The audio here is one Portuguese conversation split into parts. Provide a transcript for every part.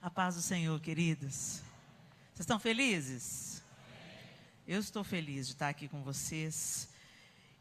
A paz do Senhor, queridos. Vocês estão felizes? Eu estou feliz de estar aqui com vocês.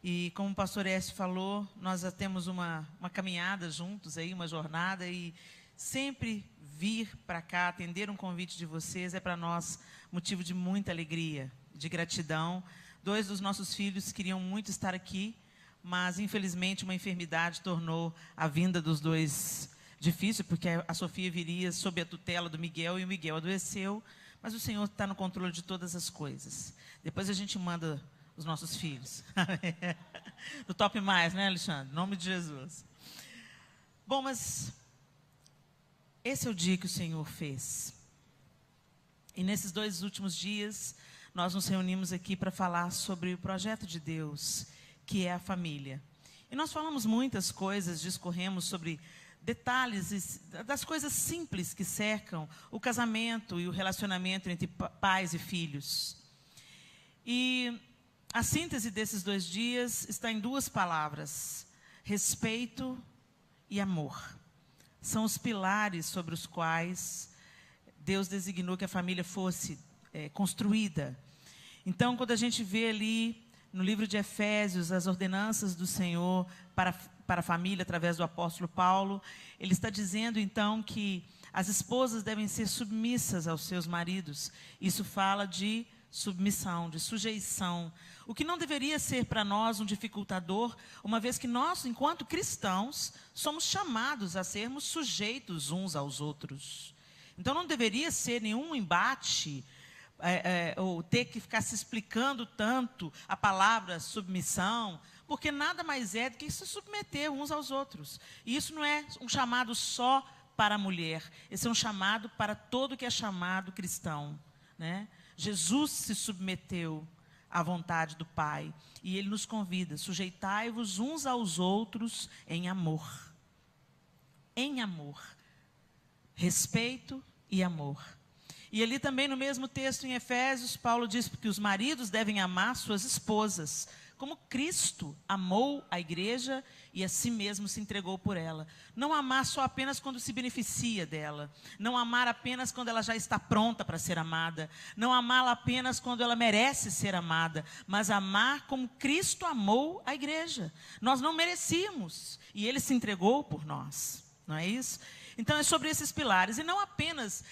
E como o pastor Écio falou, nós já temos uma caminhada juntos aí, uma jornada, e sempre vir para cá, atender um convite de vocês, é para nós motivo de muita alegria, de gratidão. 2 dos nossos filhos queriam muito estar aqui, mas infelizmente uma enfermidade tornou a vinda dos dois difícil, porque a Sofia viria sob a tutela do Miguel, e o Miguel adoeceu, mas o Senhor está no controle de todas as coisas. Depois a gente manda os nossos filhos. No Top Mais, né, Alexandre? Em nome de Jesus. Bom, mas esse é o dia que o Senhor fez. E nesses 2 últimos dias, nós nos reunimos aqui para falar sobre o projeto de Deus, que é a família. E nós falamos muitas coisas, discorremos sobre detalhes das coisas simples que cercam o casamento e o relacionamento entre pais e filhos. E a síntese desses 2 dias está em 2 palavras: respeito e amor. São os pilares sobre os quais Deus designou que a família fosse construída. Então, quando a gente vê ali no livro de Efésios as ordenanças do Senhor para a família, através do apóstolo Paulo, ele está dizendo, então, que as esposas devem ser submissas aos seus maridos. Isso fala de submissão, de sujeição. O que não deveria ser para nós um dificultador, uma vez que nós, enquanto cristãos, somos chamados a sermos sujeitos uns aos outros. Então, não deveria ser nenhum embate, ou ter que ficar se explicando tanto a palavra submissão, porque nada mais é do que se submeter uns aos outros. E isso não é um chamado só para a mulher, esse é um chamado para todo que é chamado cristão, né? Jesus se submeteu à vontade do Pai, e Ele nos convida: sujeitai-vos uns aos outros em amor. Em amor. Respeito e amor. E ali também no mesmo texto em Efésios, Paulo diz que os maridos devem amar suas esposas, como Cristo amou a igreja e a si mesmo se entregou por ela. Não amar só apenas quando se beneficia dela. Não amar apenas quando ela já está pronta para ser amada. Não amá-la apenas quando ela merece ser amada. Mas amar como Cristo amou a igreja. Nós não merecíamos e Ele se entregou por nós. Não é isso? Então é sobre esses pilares, e não apenas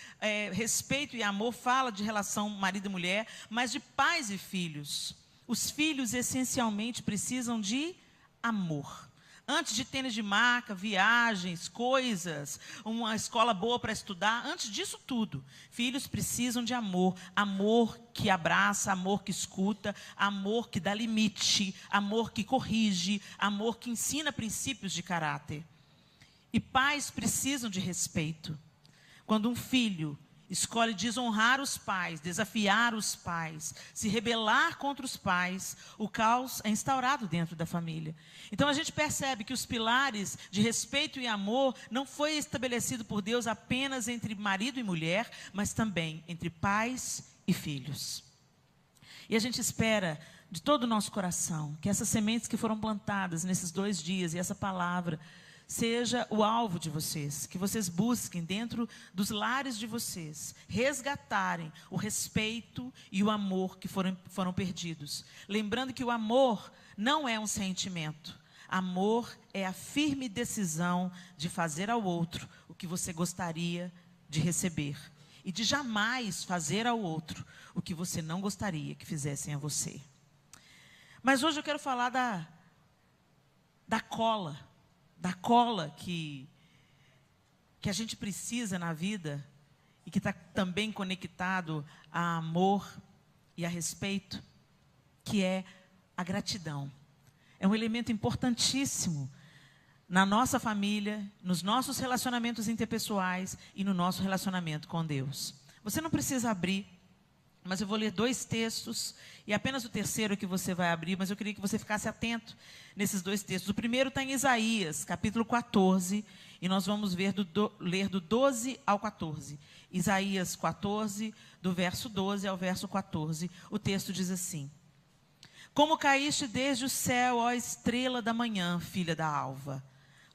respeito e amor fala de relação marido e mulher, mas de pais e filhos. Os filhos essencialmente precisam de amor. Antes de tênis de marca, viagens, coisas, uma escola boa para estudar, antes disso tudo, filhos precisam de amor. Amor que abraça, amor que escuta, amor que dá limite, amor que corrige, amor que ensina princípios de caráter. E pais precisam de respeito. Quando um filho escolhe desonrar os pais, desafiar os pais, se rebelar contra os pais, o caos é instaurado dentro da família. Então a gente percebe que os pilares de respeito e amor não foi estabelecido por Deus apenas entre marido e mulher, mas também entre pais e filhos. E a gente espera de todo o nosso coração que essas sementes que foram plantadas nesses 2 dias e essa palavra seja o alvo de vocês, que vocês busquem dentro dos lares de vocês, resgatarem o respeito e o amor que foram perdidos. Lembrando que o amor não é um sentimento. Amor é a firme decisão de fazer ao outro o que você gostaria de receber. E de jamais fazer ao outro o que você não gostaria que fizessem a você. Mas hoje eu quero falar da cola. Da cola que a gente precisa na vida e que está também conectado a amor e a respeito, que é a gratidão. É um elemento importantíssimo na nossa família, nos nossos relacionamentos interpessoais e no nosso relacionamento com Deus. Você não precisa abrir, mas eu vou ler 2 textos, e apenas o terceiro que você vai abrir, mas eu queria que você ficasse atento nesses 2 textos. O primeiro está em Isaías, capítulo 14, e nós vamos ler do 12 ao 14. Isaías 14, do verso 12 ao verso 14, o texto diz assim: Como caíste desde o céu, ó estrela da manhã, filha da alva,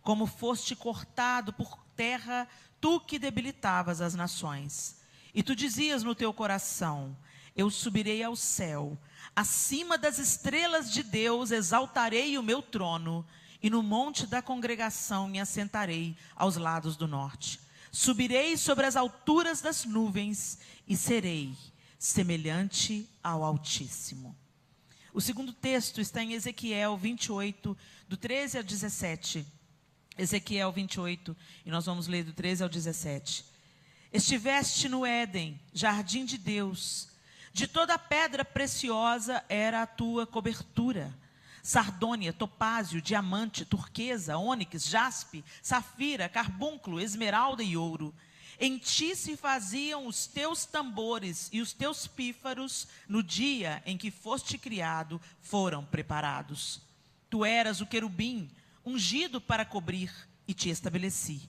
como foste cortado por terra, tu que debilitavas as nações. E tu dizias no teu coração: eu subirei ao céu, acima das estrelas de Deus exaltarei o meu trono, e no monte da congregação me assentarei aos lados do norte. Subirei sobre as alturas das nuvens e serei semelhante ao Altíssimo. O segundo texto está em Ezequiel 28, do 13 ao 17. Ezequiel 28, e nós vamos ler do 13 ao 17. Estiveste no Éden, jardim de Deus. De toda pedra preciosa era a tua cobertura. Sardônia, topázio, diamante, turquesa, ônix, jaspe, safira, carbúnculo, esmeralda e ouro. Em ti se faziam os teus tambores e os teus pífaros, no dia em que foste criado, foram preparados. Tu eras o querubim, ungido para cobrir, e te estabeleci.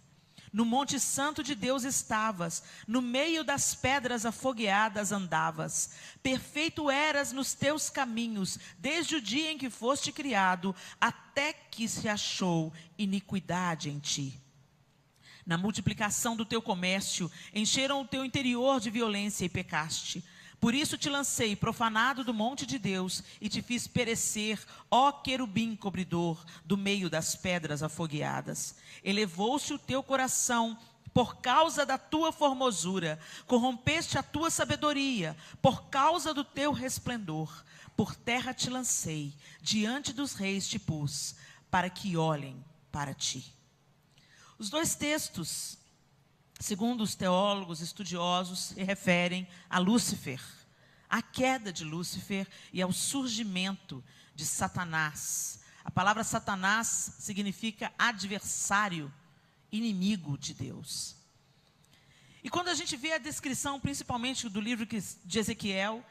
No monte santo de Deus estavas, no meio das pedras afogueadas andavas. Perfeito eras nos teus caminhos, desde o dia em que foste criado, até que se achou iniquidade em ti. Na multiplicação do teu comércio, encheram o teu interior de violência e pecaste. Por isso te lancei profanado do monte de Deus e te fiz perecer, ó querubim cobridor, do meio das pedras afogueadas. Elevou-se o teu coração por causa da tua formosura, corrompeste a tua sabedoria, por causa do teu resplendor. Por terra te lancei, diante dos reis te pus, para que olhem para ti. Os dois textos, segundo os teólogos estudiosos, se referem a Lúcifer, à queda de Lúcifer e ao surgimento de Satanás. A palavra Satanás significa adversário, inimigo de Deus. E quando a gente vê a descrição, principalmente do livro de Ezequiel,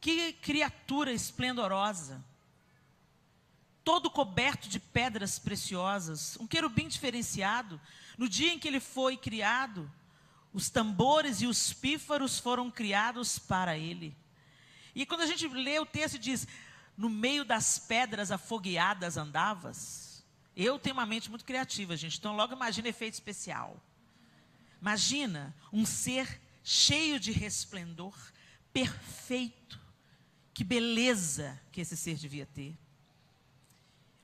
que criatura esplendorosa, todo coberto de pedras preciosas, um querubim diferenciado. No dia em que ele foi criado, os tambores e os pífaros foram criados para ele. E quando a gente lê o texto, diz: no meio das pedras afogueadas andavas. Eu tenho uma mente muito criativa, gente, então logo imagina efeito especial. Imagina um ser cheio de resplendor, perfeito. Que beleza que esse ser devia ter.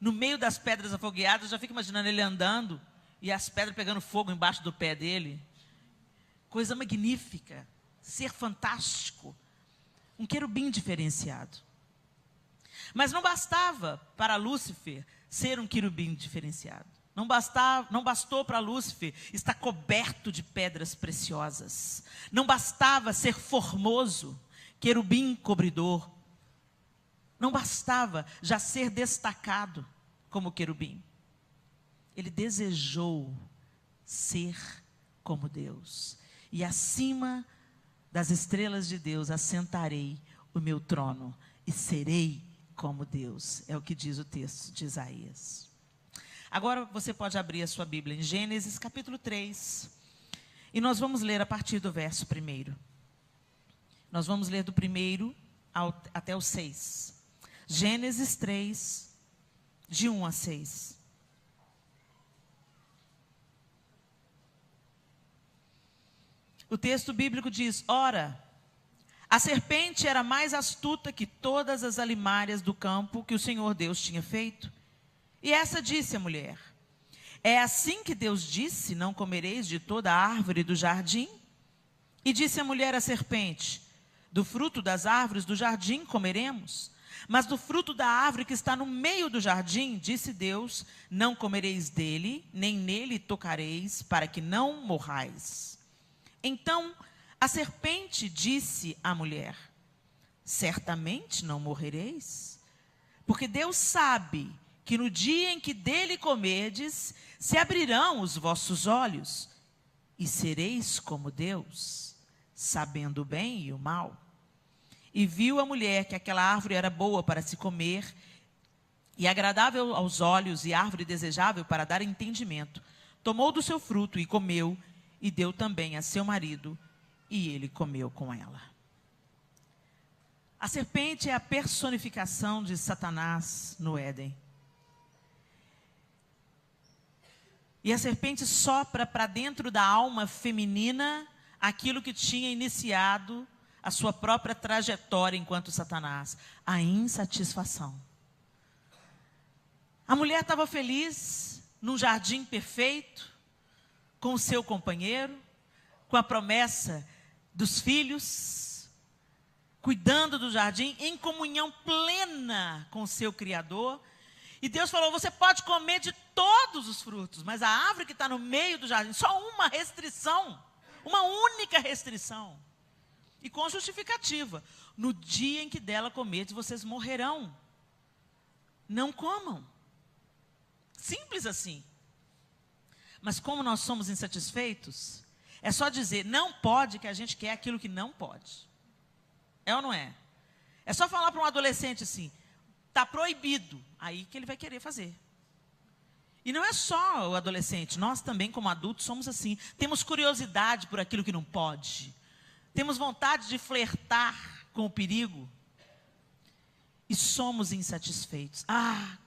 No meio das pedras afogueadas, eu já fico imaginando ele andando e as pedras pegando fogo embaixo do pé dele. Coisa magnífica, ser fantástico, um querubim diferenciado. Mas não bastava para Lúcifer ser um querubim diferenciado. Não bastou para Lúcifer estar coberto de pedras preciosas. Não bastava ser formoso, querubim cobridor. Não bastava já ser destacado como querubim. Ele desejou ser como Deus. E acima das estrelas de Deus assentarei o meu trono e serei como Deus. É o que diz o texto de Isaías. Agora você pode abrir a sua Bíblia em Gênesis capítulo 3. E nós vamos ler a partir do verso 1. Nós vamos ler do 1 até o 6. Gênesis 3, de 1 a 6. O texto bíblico diz: ora, a serpente era mais astuta que todas as alimárias do campo que o Senhor Deus tinha feito. E essa disse à mulher: é assim que Deus disse, não comereis de toda a árvore do jardim? E disse a mulher à serpente: do fruto das árvores do jardim comeremos, mas do fruto da árvore que está no meio do jardim, disse Deus, não comereis dele, nem nele tocareis, para que não morrais. Então a serpente disse à mulher: certamente não morrereis, porque Deus sabe que no dia em que dele comerdes, se abrirão os vossos olhos, e sereis como Deus, sabendo o bem e o mal. E viu a mulher que aquela árvore era boa para se comer, e agradável aos olhos, e árvore desejável para dar entendimento. Tomou do seu fruto e comeu, e deu também a seu marido, e ele comeu com ela. A serpente é a personificação de Satanás no Éden. E a serpente sopra para dentro da alma feminina aquilo que tinha iniciado a sua própria trajetória enquanto Satanás, a insatisfação. A mulher estava feliz num jardim perfeito, com o seu companheiro, com a promessa dos filhos, cuidando do jardim, em comunhão plena com o seu Criador. E Deus falou, você pode comer de todos os frutos, mas a árvore que está no meio do jardim, só uma restrição, uma única restrição. E com justificativa, no dia em que dela comerdes, vocês morrerão. Não comam. Simples assim. Mas como nós somos insatisfeitos, é só dizer, não pode, que a gente quer aquilo que não pode. É ou não é? É só falar para um adolescente assim, está proibido, aí que ele vai querer fazer. E não é só o adolescente, nós também como adultos somos assim. Temos curiosidade por aquilo que não pode. Temos vontade de flertar com o perigo. E somos insatisfeitos. Ah,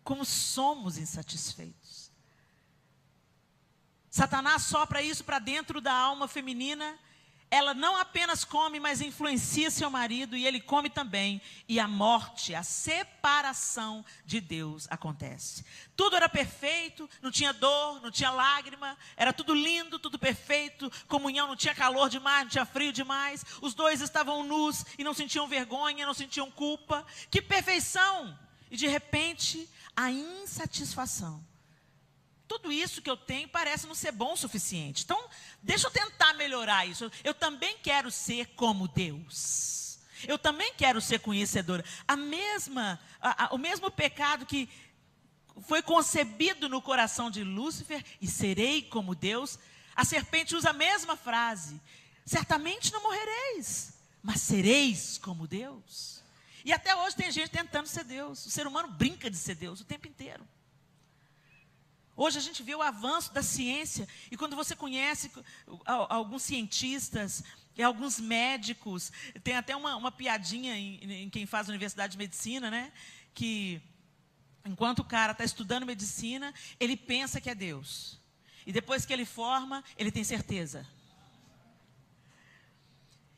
como somos insatisfeitos. Satanás sopra isso para dentro da alma feminina. Ela não apenas come, mas influencia seu marido, e ele come também. E a morte, a separação de Deus acontece. Tudo era perfeito, não tinha dor, não tinha lágrima, era tudo lindo, tudo perfeito, comunhão, não tinha calor demais, não tinha frio demais. Os dois estavam nus e não sentiam vergonha, não sentiam culpa. Que perfeição! E de repente, a insatisfação. Tudo isso que eu tenho parece não ser bom o suficiente. Então, deixa eu tentar melhorar isso. Eu também quero ser como Deus. Eu também quero ser conhecedora. O mesmo pecado que foi concebido no coração de Lúcifer, e serei como Deus, a serpente usa a mesma frase. Certamente não morrereis, mas sereis como Deus. E até hoje tem gente tentando ser Deus. O ser humano brinca de ser Deus o tempo inteiro. Hoje a gente vê o avanço da ciência, e quando você conhece alguns cientistas, e alguns médicos, tem até uma piadinha em quem faz universidade de medicina, né? Que enquanto o cara está estudando medicina, ele pensa que é Deus. E depois que ele forma, ele tem certeza.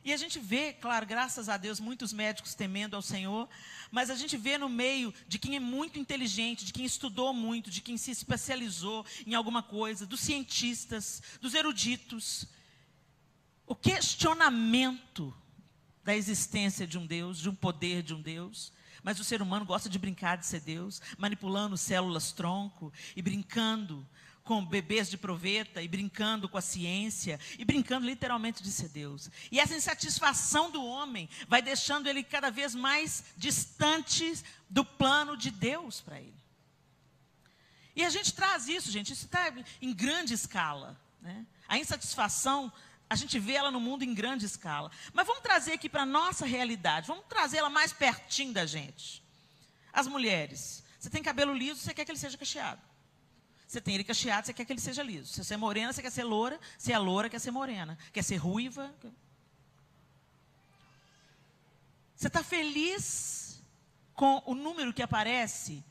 E a gente vê, claro, graças a Deus, muitos médicos temendo ao Senhor, mas a gente vê no meio de quem é muito inteligente, de quem estudou muito, de quem se especializou em alguma coisa, dos cientistas, dos eruditos, o questionamento da existência de um Deus, de um poder de um Deus. Mas o ser humano gosta de brincar de ser Deus, manipulando células-tronco e brincando com bebês de proveta, e brincando com a ciência, e brincando literalmente de ser Deus. E essa insatisfação do homem vai deixando ele cada vez mais distante do plano de Deus para ele. E a gente traz isso, gente, isso está em grande escala, né? A insatisfação, a gente vê ela no mundo em grande escala. Mas vamos trazer aqui para a nossa realidade, vamos trazê-la mais pertinho da gente. As mulheres, você tem cabelo liso, você quer que ele seja cacheado. Você tem ele cacheado, você quer que ele seja liso. Se você é morena, você quer ser loura. Se é loura, quer ser morena. Quer ser ruiva. Você está feliz com o número que aparece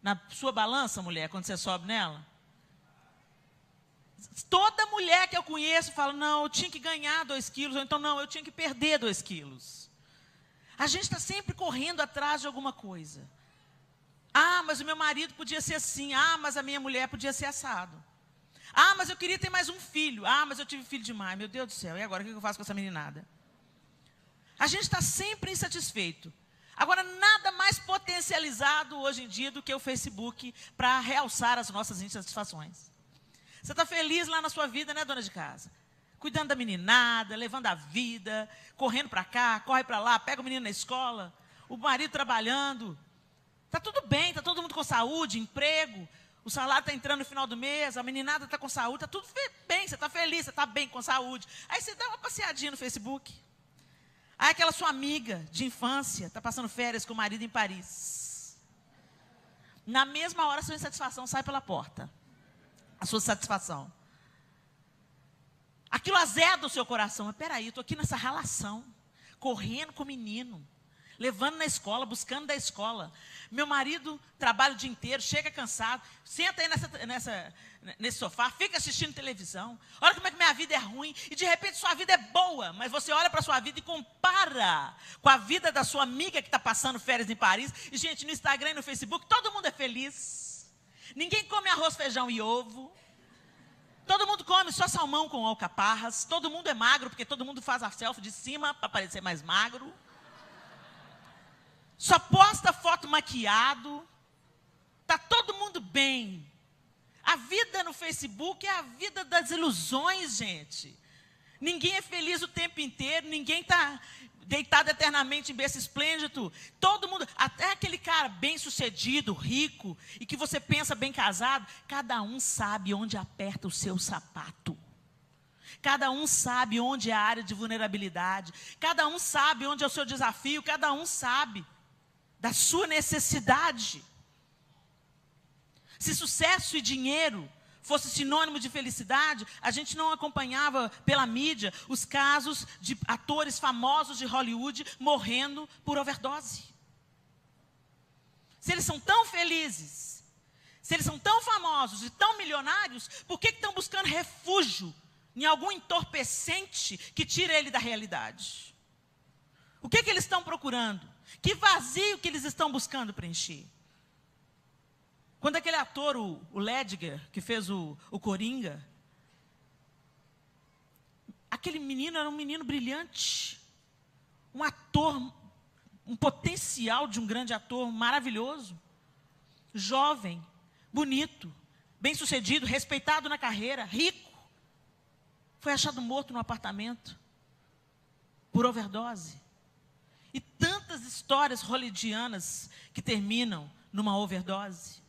na sua balança, mulher, quando você sobe nela? Toda mulher que eu conheço fala, não, eu tinha que ganhar 2 quilos, ou então, não, eu tinha que perder 2 quilos. A gente está sempre correndo atrás de alguma coisa. Ah, mas o meu marido podia ser assim. Ah, mas a minha mulher podia ser assado. Ah, mas eu queria ter mais um filho. Ah, mas eu tive filho demais. Meu Deus do céu, e agora o que eu faço com essa meninada? A gente está sempre insatisfeito. Agora, nada mais potencializado hoje em dia do que o Facebook para realçar as nossas insatisfações. Você está feliz lá na sua vida, né, dona de casa? Cuidando da meninada, levando a vida, correndo para cá, corre para lá, pega o menino na escola, o marido trabalhando. Está tudo bem, está todo mundo com saúde, emprego, o salário está entrando no final do mês, a meninada está com saúde, está tudo bem, você está feliz, você está bem com saúde. Aí você dá uma passeadinha no Facebook. Aí aquela sua amiga de infância está passando férias com o marido em Paris. Na mesma hora a sua insatisfação sai pela porta. A sua satisfação. Aquilo azeda o seu coração. Mas peraí, eu estou aqui nessa relação, correndo com o menino. levando na escola, buscando da escola. Meu marido trabalha o dia inteiro, chega cansado, senta aí nesse sofá, fica assistindo televisão. Olha como é que minha vida é ruim. E de repente sua vida é boa, mas você olha para a sua vida e compara com a vida da sua amiga que está passando férias em Paris. E, gente, no Instagram e no Facebook, todo mundo é feliz. Ninguém come arroz, feijão e ovo. Todo mundo come só salmão com alcaparras. Todo mundo é magro, porque todo mundo faz a selfie de cima para parecer mais magro. Só posta foto maquiado. Está todo mundo bem. A vida no Facebook é a vida das ilusões, gente. Ninguém é feliz o tempo inteiro. Ninguém está deitado eternamente em berço esplêndido. Todo mundo, até aquele cara bem sucedido, rico, e que você pensa bem casado, cada um sabe onde aperta o seu sapato. Cada um sabe onde é a área de vulnerabilidade. Cada um sabe onde é o seu desafio. Cada um sabe da sua necessidade. Se sucesso e dinheiro fosse sinônimo de felicidade, a gente não acompanhava pela mídia os casos de atores famosos de Hollywood morrendo por overdose. Se eles são tão felizes, se eles são tão famosos e tão milionários, por que estão buscando refúgio em algum entorpecente que tira ele da realidade? O que eles estão procurando? Que vazio que eles estão buscando preencher? Quando aquele ator, o Ledger, que fez o Coringa, aquele menino era um menino brilhante, um ator, um potencial de um grande ator maravilhoso, jovem, bonito, bem-sucedido, respeitado na carreira, rico. Foi achado morto no apartamento por overdose. E tantas histórias hollywoodianas que terminam numa overdose.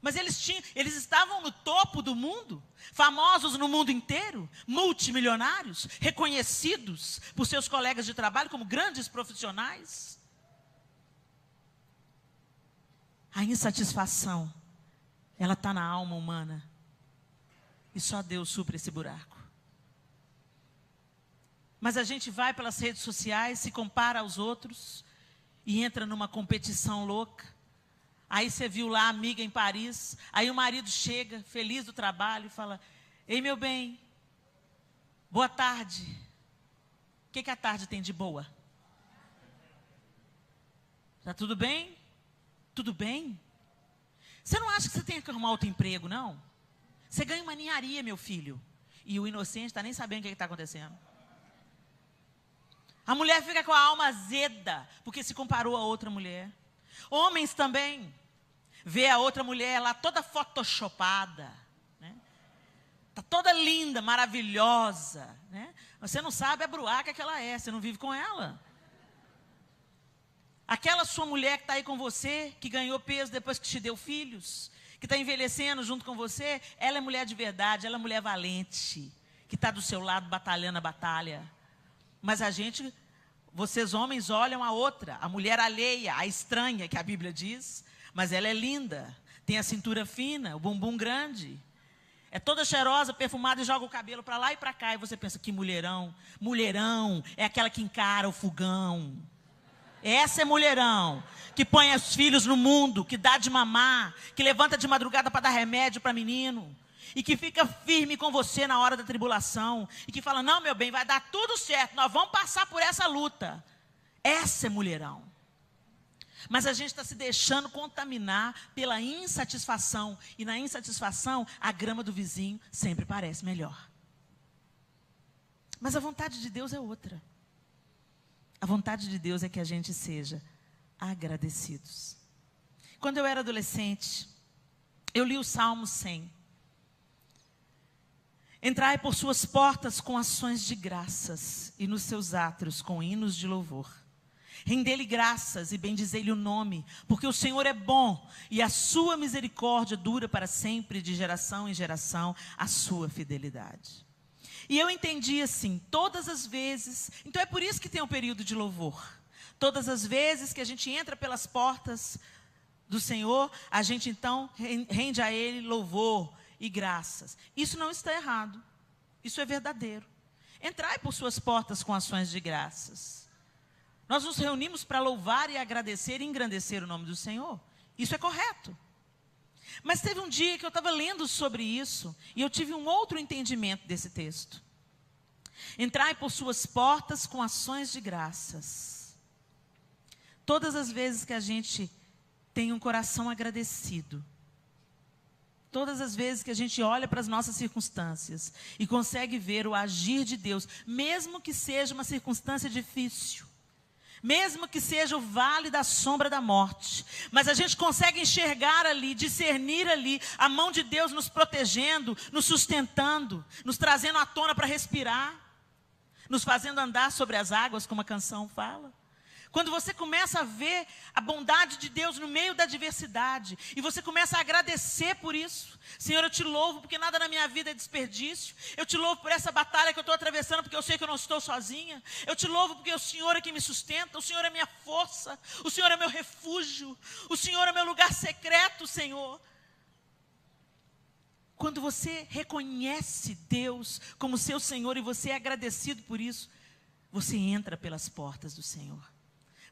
Mas eles estavam no topo do mundo, famosos no mundo inteiro, multimilionários, reconhecidos por seus colegas de trabalho como grandes profissionais. A insatisfação, ela está na alma humana. E só Deus supre esse buraco. Mas a gente vai pelas redes sociais, se compara aos outros e entra numa competição louca. Aí você viu lá a amiga em Paris, aí o marido chega, feliz do trabalho, e fala: ei, meu bem, boa tarde. O que a tarde tem de boa? Está tudo bem? Tudo bem? Você não acha que você tem que arrumar outro emprego, não? Você ganha uma ninharia, meu filho. E o inocente está nem sabendo o que está acontecendo. A mulher fica com a alma azeda, porque se comparou a outra mulher. Homens também. Vê a outra mulher lá toda photoshopada, né? Tá toda linda, maravilhosa, né? Você não sabe a bruaca que ela é, você não vive com ela. Aquela sua mulher que está aí com você, que ganhou peso depois que te deu filhos, que está envelhecendo junto com você, ela é mulher de verdade, ela é mulher valente, que está do seu lado batalhando a batalha. Mas vocês homens olham a outra, a mulher alheia, a estranha, que a Bíblia diz, mas ela é linda, tem a cintura fina, o bumbum grande, é toda cheirosa, perfumada e joga o cabelo para lá e para cá, e você pensa: que mulherão. Mulherão é aquela que encara o fogão. Essa é mulherão, que põe os filhos no mundo, que dá de mamar, que levanta de madrugada para dar remédio para menino, e que fica firme com você na hora da tribulação, e que fala: não, meu bem, vai dar tudo certo, nós vamos passar por essa luta. Essa é mulherão. Mas a gente está se deixando contaminar pela insatisfação, e na insatisfação a grama do vizinho sempre parece melhor. Mas a vontade de Deus é outra. A vontade de Deus é que a gente seja agradecidos. Quando eu era adolescente, eu li o Salmo 100. Entrai por suas portas com ações de graças, e nos seus átrios com hinos de louvor. Rendei-lhe graças e bendizei-lhe o nome, porque o Senhor é bom, e a sua misericórdia dura para sempre, de geração em geração, a sua fidelidade. E eu entendi assim, todas as vezes, então é por isso que tem um período de louvor. Todas as vezes que a gente entra pelas portas do Senhor, a gente então rende a Ele louvor e graças. Isso não está errado, isso é verdadeiro. Entrai por suas portas com ações de graças. Nós nos reunimos para louvar e agradecer e engrandecer o nome do Senhor. Isso é correto. Mas teve um dia que eu estava lendo sobre isso e eu tive um outro entendimento desse texto. Entrai por suas portas com ações de graças. Todas as vezes que a gente tem um coração agradecido, todas as vezes que a gente olha para as nossas circunstâncias e consegue ver o agir de Deus, mesmo que seja uma circunstância difícil, mesmo que seja o vale da sombra da morte, mas a gente consegue enxergar ali, discernir ali, a mão de Deus nos protegendo, nos sustentando, nos trazendo à tona para respirar, nos fazendo andar sobre as águas, como a canção fala. Quando você começa a ver a bondade de Deus no meio da adversidade, e você começa a agradecer por isso. Senhor, eu te louvo porque nada na minha vida é desperdício. Eu te louvo por essa batalha que eu estou atravessando, porque eu sei que eu não estou sozinha. Eu te louvo porque o Senhor é quem me sustenta, o Senhor é minha força, o Senhor é meu refúgio, o Senhor é meu lugar secreto, Senhor. Quando você reconhece Deus como seu Senhor e você é agradecido por isso, você entra pelas portas do Senhor.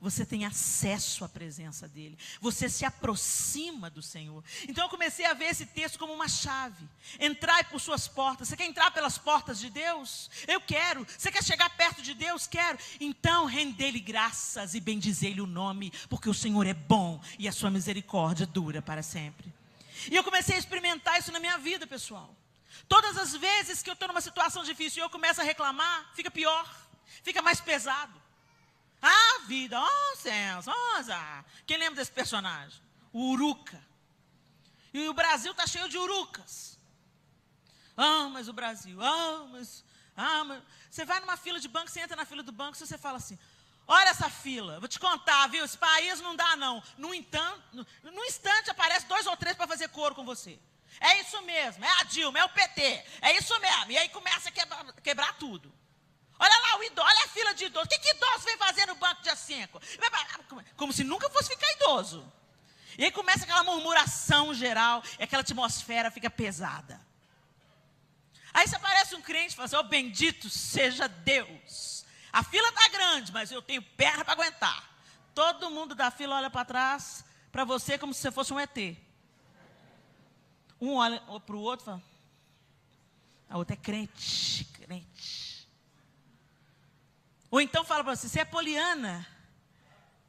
Você tem acesso à presença dEle. Você se aproxima do Senhor. Então eu comecei a ver esse texto como uma chave. Entrai por suas portas. Você quer entrar pelas portas de Deus? Eu quero. Você quer chegar perto de Deus? Quero. Então rendei-lhe graças e bendizei-lhe o nome, porque o Senhor é bom e a sua misericórdia dura para sempre. E eu comecei a experimentar isso na minha vida, pessoal. Todas as vezes que eu estou numa situação difícil e eu começo a reclamar, fica pior, fica mais pesado. Ah, vida, oh céus, oh azar. Quem lembra desse personagem? O Uruca. E o Brasil está cheio de urucas. Ah, mas o Brasil, mas... Você vai numa fila de banco, você entra na fila do banco, você fala assim, olha essa fila, vou te contar, viu, esse país não dá não. No instante aparece 2 ou 3 para fazer coro com você. É isso mesmo, é a Dilma, é o PT, é isso mesmo. E aí começa a quebrar tudo. Olha lá o idoso, olha a fila de idosos. O que idoso vem fazer no banco dia 5? Como se nunca fosse ficar idoso. E aí começa aquela murmuração geral, e aquela atmosfera fica pesada. Aí se aparece um crente e fala assim, oh, bendito seja Deus. A fila está grande, mas eu tenho perna para aguentar. Todo mundo da fila olha para trás, para você como se você fosse um ET. Um olha para o outro e fala, a outra é crente. Ou então fala para você é poliana.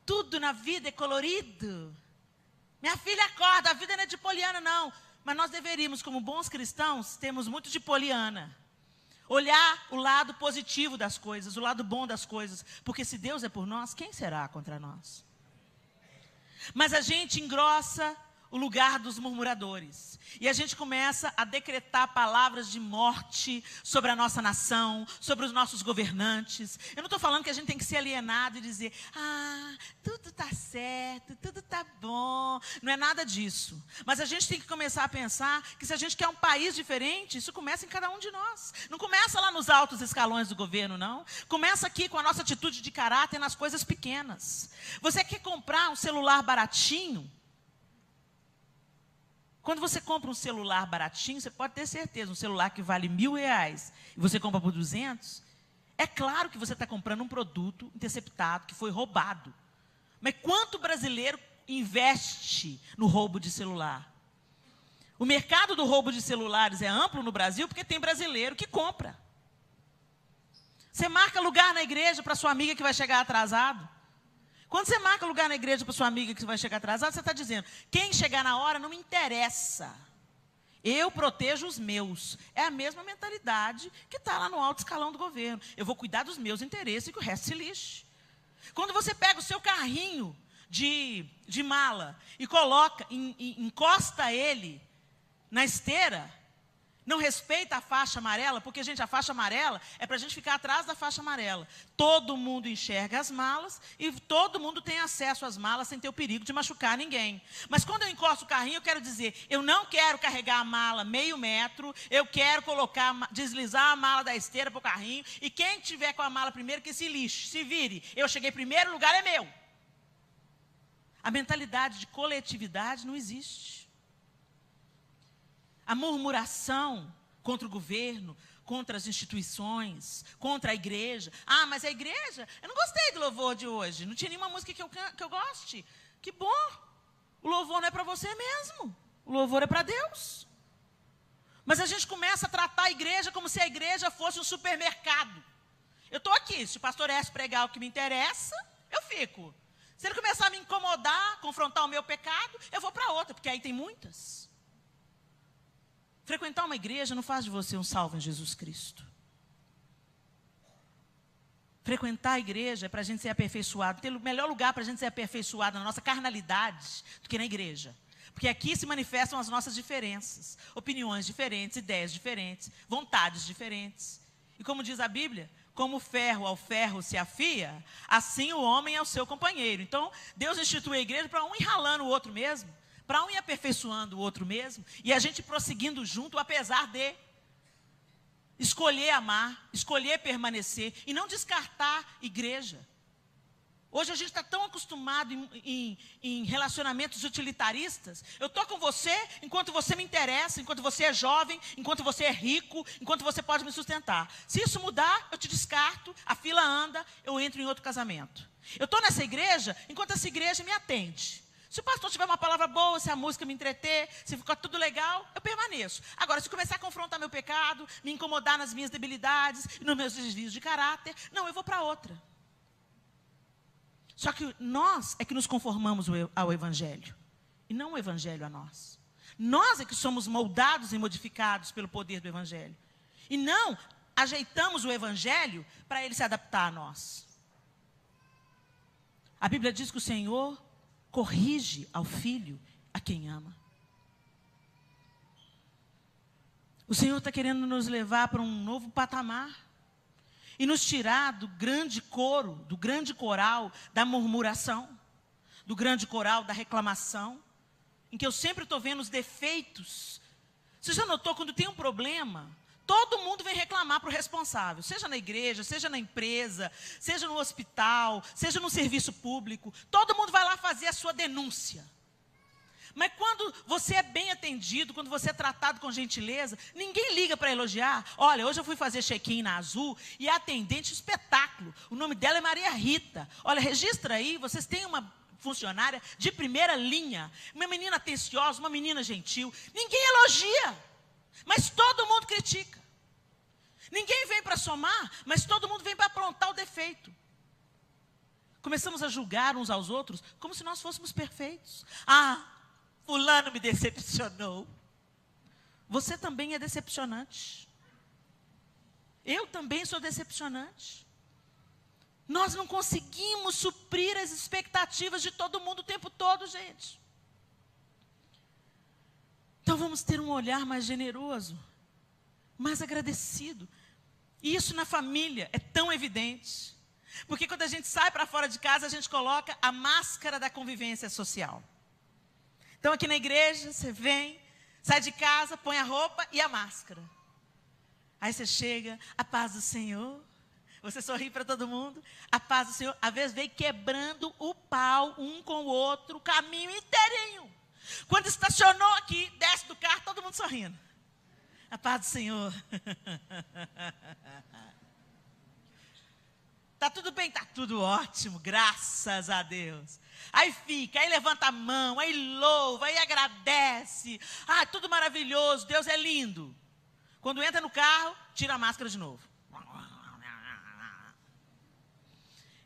Tudo na vida é colorido. Minha filha acorda, a vida não é de poliana não. Mas nós deveríamos, como bons cristãos, termos muito de poliana. Olhar o lado positivo das coisas, o lado bom das coisas. Porque se Deus é por nós, quem será contra nós? Mas a gente engrossa o lugar dos murmuradores. E a gente começa a decretar palavras de morte sobre a nossa nação, sobre os nossos governantes. Eu não estou falando que a gente tem que ser alienado e dizer, tudo está certo, tudo está bom. Não é nada disso. Mas a gente tem que começar a pensar que se a gente quer um país diferente, isso começa em cada um de nós. Não começa lá nos altos escalões do governo, não. Começa aqui com a nossa atitude de caráter nas coisas pequenas. Você quer comprar um celular baratinho? Quando você compra um celular baratinho, você pode ter certeza, um celular que vale R$1.000 e você compra por 200, é claro que você está comprando um produto interceptado, que foi roubado. Mas quanto brasileiro investe no roubo de celular? O mercado do roubo de celulares é amplo no Brasil porque tem brasileiro que compra. Você marca lugar na igreja para sua amiga que vai chegar atrasado. Quando você marca lugar na igreja para sua amiga que vai chegar atrasada, você está dizendo, quem chegar na hora não me interessa. Eu protejo os meus. É a mesma mentalidade que está lá no alto escalão do governo. Eu vou cuidar dos meus interesses e que o resto se lixe. Quando você pega o seu carrinho de mala e coloca, encosta ele na esteira, não respeita a faixa amarela, porque, gente, a faixa amarela é para a gente ficar atrás da faixa amarela. Todo mundo enxerga as malas e todo mundo tem acesso às malas sem ter o perigo de machucar ninguém. Mas quando eu encosto o carrinho, eu quero dizer, eu não quero carregar a mala meio metro, eu quero deslizar a mala da esteira para o carrinho, e quem tiver com a mala primeiro que se lixe, se vire. Eu cheguei primeiro, o lugar é meu. A mentalidade de coletividade não existe. A murmuração contra o governo, contra as instituições, contra a igreja. Ah, mas a igreja, eu não gostei do louvor de hoje, não tinha nenhuma música que eu goste. Que bom, o louvor não é para você mesmo, o louvor é para Deus. Mas a gente começa a tratar a igreja como se a igreja fosse um supermercado. Eu estou aqui, se o pastor S pregar o que me interessa, eu fico. Se ele começar a me incomodar, confrontar o meu pecado, eu vou para outra, porque aí tem muitas. Frequentar uma igreja não faz de você um salvo em Jesus Cristo. Frequentar a igreja é para a gente ser aperfeiçoado. Tem o melhor lugar para a gente ser aperfeiçoado na nossa carnalidade do que na igreja. Porque aqui se manifestam as nossas diferenças, opiniões diferentes, ideias diferentes, vontades diferentes. E como diz a Bíblia, como o ferro ao ferro se afia, assim o homem ao seu companheiro. Então, Deus institui a igreja para um ir ralando o outro mesmo, para um ir aperfeiçoando o outro mesmo, e a gente prosseguindo junto, apesar de escolher amar, escolher permanecer, e não descartar igreja. Hoje a gente está tão acostumado em relacionamentos utilitaristas. Eu estou com você enquanto você me interessa, enquanto você é jovem, enquanto você é rico, enquanto você pode me sustentar. Se isso mudar, eu te descarto, a fila anda, eu entro em outro casamento. Eu estou nessa igreja enquanto essa igreja me atende. Se o pastor tiver uma palavra boa, se a música me entreter, se ficar tudo legal, eu permaneço. Agora, se começar a confrontar meu pecado, me incomodar nas minhas debilidades, nos meus desvios de caráter, não, eu vou para outra. Só que nós é que nos conformamos ao Evangelho, e não o Evangelho a nós. Nós é que somos moldados e modificados pelo poder do Evangelho. E não ajeitamos o Evangelho para ele se adaptar a nós. A Bíblia diz que o Senhor corrige ao filho a quem ama. O Senhor está querendo nos levar para um novo patamar. E nos tirar do grande coro, do grande coral da murmuração, do grande coral da reclamação, em que eu sempre estou vendo os defeitos. Você já notou, quando tem um problema, todo mundo vem reclamar para o responsável, seja na igreja, seja na empresa, seja no hospital, seja no serviço público, todo mundo vai lá fazer a sua denúncia. Mas quando você é bem atendido, quando você é tratado com gentileza, ninguém liga para elogiar. Olha, hoje eu fui fazer check-in na Azul e a atendente, espetáculo. O nome dela é Maria Rita. Olha, registra aí, vocês têm uma funcionária de primeira linha, uma menina atenciosa, uma menina gentil. Ninguém elogia, mas todo mundo critica. Ninguém vem para somar, mas todo mundo vem para aprontar o defeito. Começamos a julgar uns aos outros como se nós fôssemos perfeitos. Ah, fulano me decepcionou. Você também é decepcionante. Eu também sou decepcionante. Nós não conseguimos suprir as expectativas de todo mundo o tempo todo, gente. Então vamos ter um olhar mais generoso, mais agradecido. E isso na família é tão evidente. Porque quando a gente sai para fora de casa, a gente coloca a máscara da convivência social. Então aqui na igreja, você vem, sai de casa, põe a roupa e a máscara. Aí você chega, a paz do Senhor, você sorri para todo mundo, a paz do Senhor, às vezes vem quebrando o pau um com o outro, o caminho inteirinho. Quando estacionou aqui, desce do carro, todo mundo sorrindo. A paz do Senhor. Tá tudo bem? Tá tudo ótimo, graças a Deus. Aí fica, aí levanta a mão, aí louva, aí agradece. Ah, tudo maravilhoso, Deus é lindo. Quando entra no carro, tira a máscara de novo.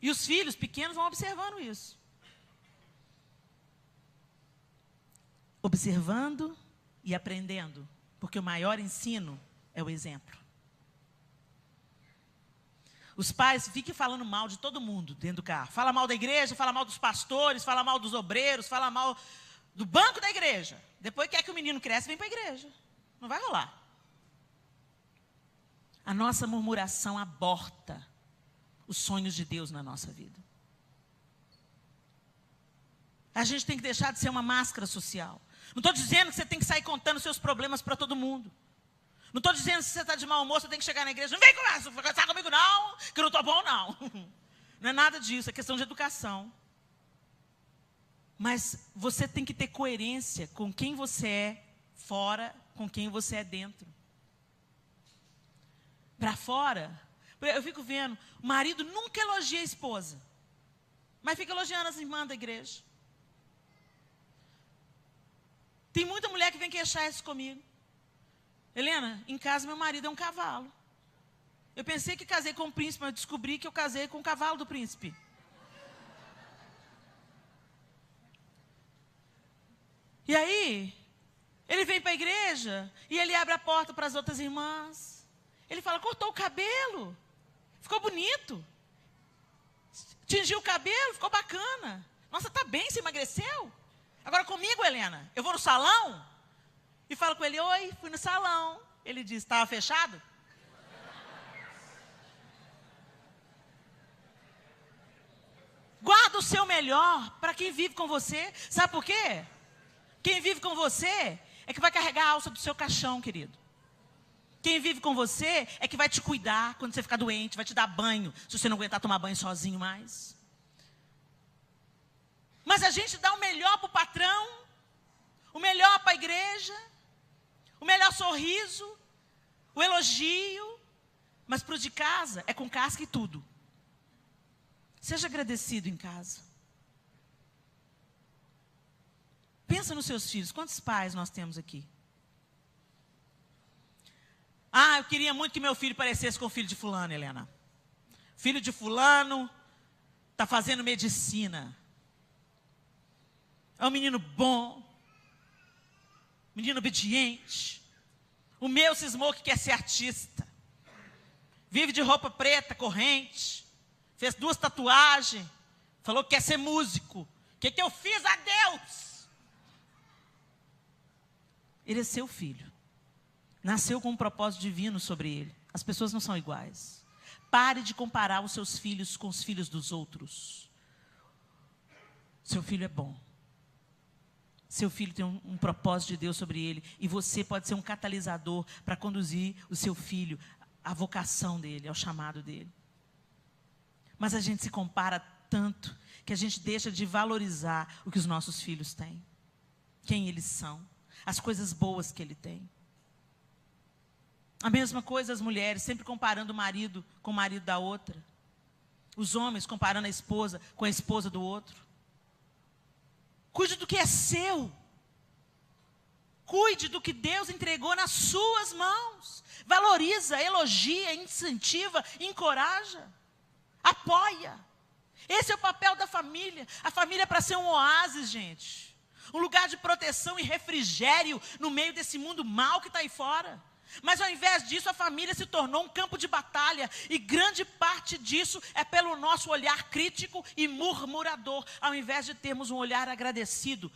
E os filhos pequenos vão observando isso. Observando e aprendendo. Porque o maior ensino é o exemplo. Os pais ficam falando mal de todo mundo dentro do carro. Fala mal da igreja, fala mal dos pastores, fala mal dos obreiros, fala mal do banco da igreja. Depois quer que o menino cresça e vem para a igreja. Não vai rolar. A nossa murmuração aborta os sonhos de Deus na nossa vida. A gente tem que deixar de ser uma máscara social. Não estou dizendo que você tem que sair contando seus problemas para todo mundo. Não estou dizendo que se você está de mau humor, você tem que chegar na igreja. Não vem conversar comigo não, que eu não estou bom não. Não é nada disso, é questão de educação. Mas você tem que ter coerência com quem você é fora, com quem você é dentro. para fora, eu fico vendo, o marido nunca elogia a esposa, mas fica elogiando as irmãs da igreja. Tem muita mulher que vem queixar isso comigo. Helena, em casa meu marido é um cavalo. Eu pensei que casei com um príncipe, mas descobri que eu casei com o cavalo do príncipe. E aí, ele vem para a igreja e ele abre a porta para as outras irmãs. Ele fala, cortou o cabelo, ficou bonito. Tingiu o cabelo, ficou bacana. Nossa, tá bem, você emagreceu? Agora comigo, Helena, eu vou no salão e falo com ele, oi, fui no salão. Ele diz, estava fechado? Guarda o seu melhor para quem vive com você. Sabe por quê? Quem vive com você é que vai carregar a alça do seu caixão, querido. Quem vive com você é que vai te cuidar quando você ficar doente, vai te dar banho, se você não aguentar tomar banho sozinho mais. Mas a gente dá o melhor para o patrão, o melhor para a igreja, o melhor sorriso, o elogio, mas para o de casa é com casca e tudo. Seja agradecido em casa. Pensa nos seus filhos. Quantos pais nós temos aqui? Ah, eu queria muito que meu filho parecesse com o filho de fulano, Helena. Filho de fulano está fazendo medicina. É um menino bom. Menino obediente. O meu cismou que quer ser artista. Vive de roupa preta, corrente. Fez 2 tatuagens. Falou que quer ser músico. O que eu fiz a Deus? Ele é seu filho. Nasceu com um propósito divino sobre ele. As pessoas não são iguais. Pare de comparar os seus filhos com os filhos dos outros. Seu filho é bom. Seu filho tem um propósito de Deus sobre ele. E você pode ser um catalisador para conduzir o seu filho à vocação dele, ao chamado dele. Mas a gente se compara tanto que a gente deixa de valorizar o que os nossos filhos têm. Quem eles são. As coisas boas que ele tem. A mesma coisa as mulheres, sempre comparando o marido com o marido da outra. Os homens comparando a esposa com a esposa do outro. Cuide do que é seu. Cuide do que Deus entregou nas suas mãos. Valoriza, elogia, incentiva, encoraja. Apoia. Esse é o papel da família. A família é para ser um oásis, gente. Um lugar de proteção e refrigério no meio desse mundo mau que está aí fora. Mas ao invés disso, a família se tornou um campo de batalha. E grande parte disso é pelo nosso olhar crítico e murmurador, ao invés de termos um olhar agradecido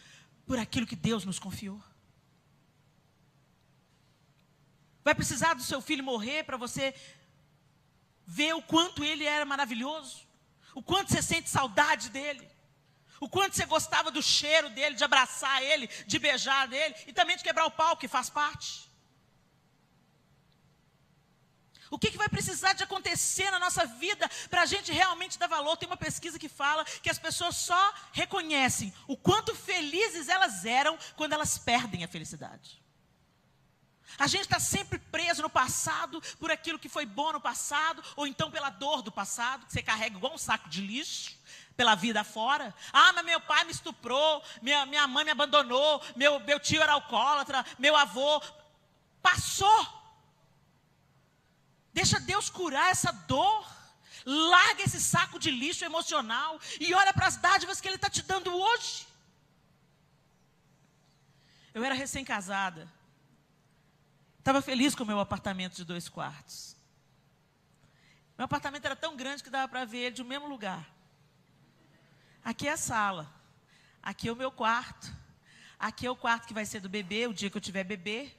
por aquilo que Deus nos confiou. Vai precisar do seu filho morrer para você ver o quanto ele era maravilhoso? O quanto você sente saudade dele? O quanto você gostava do cheiro dele, de abraçar ele, de beijar dele e também de quebrar o pau, que faz parte? O que vai precisar de acontecer na nossa vida para a gente realmente dar valor? Tem uma pesquisa que fala que as pessoas só reconhecem o quanto felizes elas eram quando elas perdem a felicidade. A gente está sempre preso no passado, por aquilo que foi bom no passado, ou então pela dor do passado, que você carrega igual um saco de lixo, pela vida fora. Ah, mas meu pai me estuprou, minha mãe me abandonou, meu tio era alcoólatra, meu avô. Passou. Deixa Deus curar essa dor. Larga esse saco de lixo emocional e olha para as dádivas que Ele está te dando hoje. Eu era recém-casada. Estava feliz com o meu apartamento de 2 quartos. Meu apartamento era tão grande que dava para ver ele de um mesmo lugar. Aqui é a sala. Aqui é o meu quarto. Aqui é o quarto que vai ser do bebê, o dia que eu tiver bebê.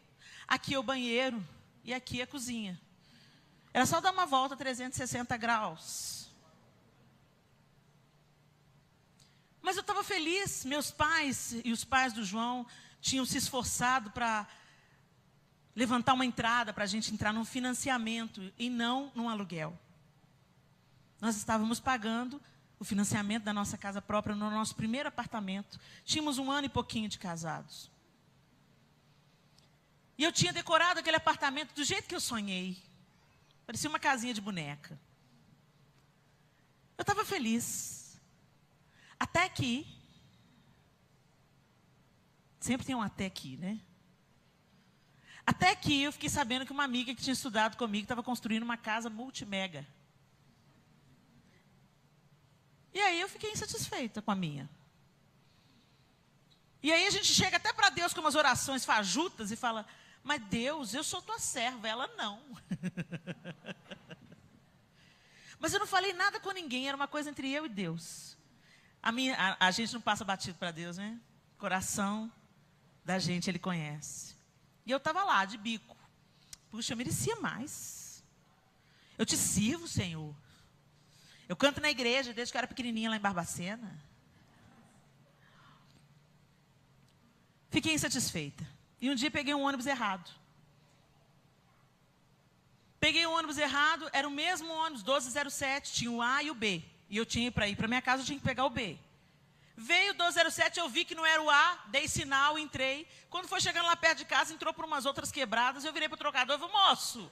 Aqui é o banheiro. E aqui é a cozinha. Era só dar uma volta 360 graus. Mas eu estava feliz. Meus pais e os pais do João tinham se esforçado para levantar uma entrada para a gente entrar num financiamento e não num aluguel. Nós estávamos pagando o financiamento da nossa casa própria no nosso primeiro apartamento. Tínhamos 1 ano e pouquinho de casados. E eu tinha decorado aquele apartamento do jeito que eu sonhei. Parecia uma casinha de boneca. Eu estava feliz. Até que... Sempre tem um até que, né? Até que eu fiquei sabendo que uma amiga que tinha estudado comigo estava construindo uma casa multimega. E aí eu fiquei insatisfeita com a minha. E aí a gente chega até para Deus com umas orações fajutas e fala, mas Deus, eu sou tua serva, ela não. Mas eu não falei nada com ninguém, era uma coisa entre eu e Deus. A gente não passa batido para Deus, né? Coração da gente, Ele conhece. E eu estava lá, de bico. Puxa, eu merecia mais. Eu te sirvo, Senhor. Eu canto na igreja desde que eu era pequenininha lá em Barbacena. Fiquei insatisfeita. E um dia peguei um ônibus errado. Peguei o ônibus errado, era o mesmo ônibus, 1207, tinha o A e o B. E eu tinha para ir para minha casa, eu tinha que pegar o B. Veio o 1207, eu vi que não era o A, dei sinal, entrei. Quando foi chegando lá perto de casa, entrou por umas outras quebradas, eu virei para o trocador e falei, moço,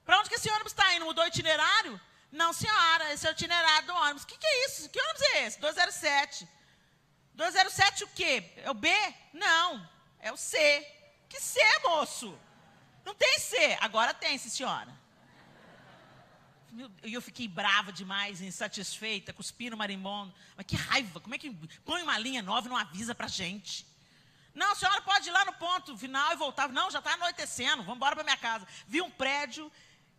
para onde que esse ônibus está indo? Mudou o itinerário? Não, senhora, esse é o itinerário do ônibus. O que é isso? Que ônibus é esse? 1207. 1207 o quê? É o B? Não, é o C. Que C, moço? Não tem C. Agora tem, sim, senhora. E eu fiquei brava demais, insatisfeita, cuspindo marimbondo. Mas que raiva, como é que põe uma linha nova e não avisa pra gente? Não, a senhora pode ir lá no ponto final e voltar. Não, já está anoitecendo, vamos embora para minha casa. Vi um prédio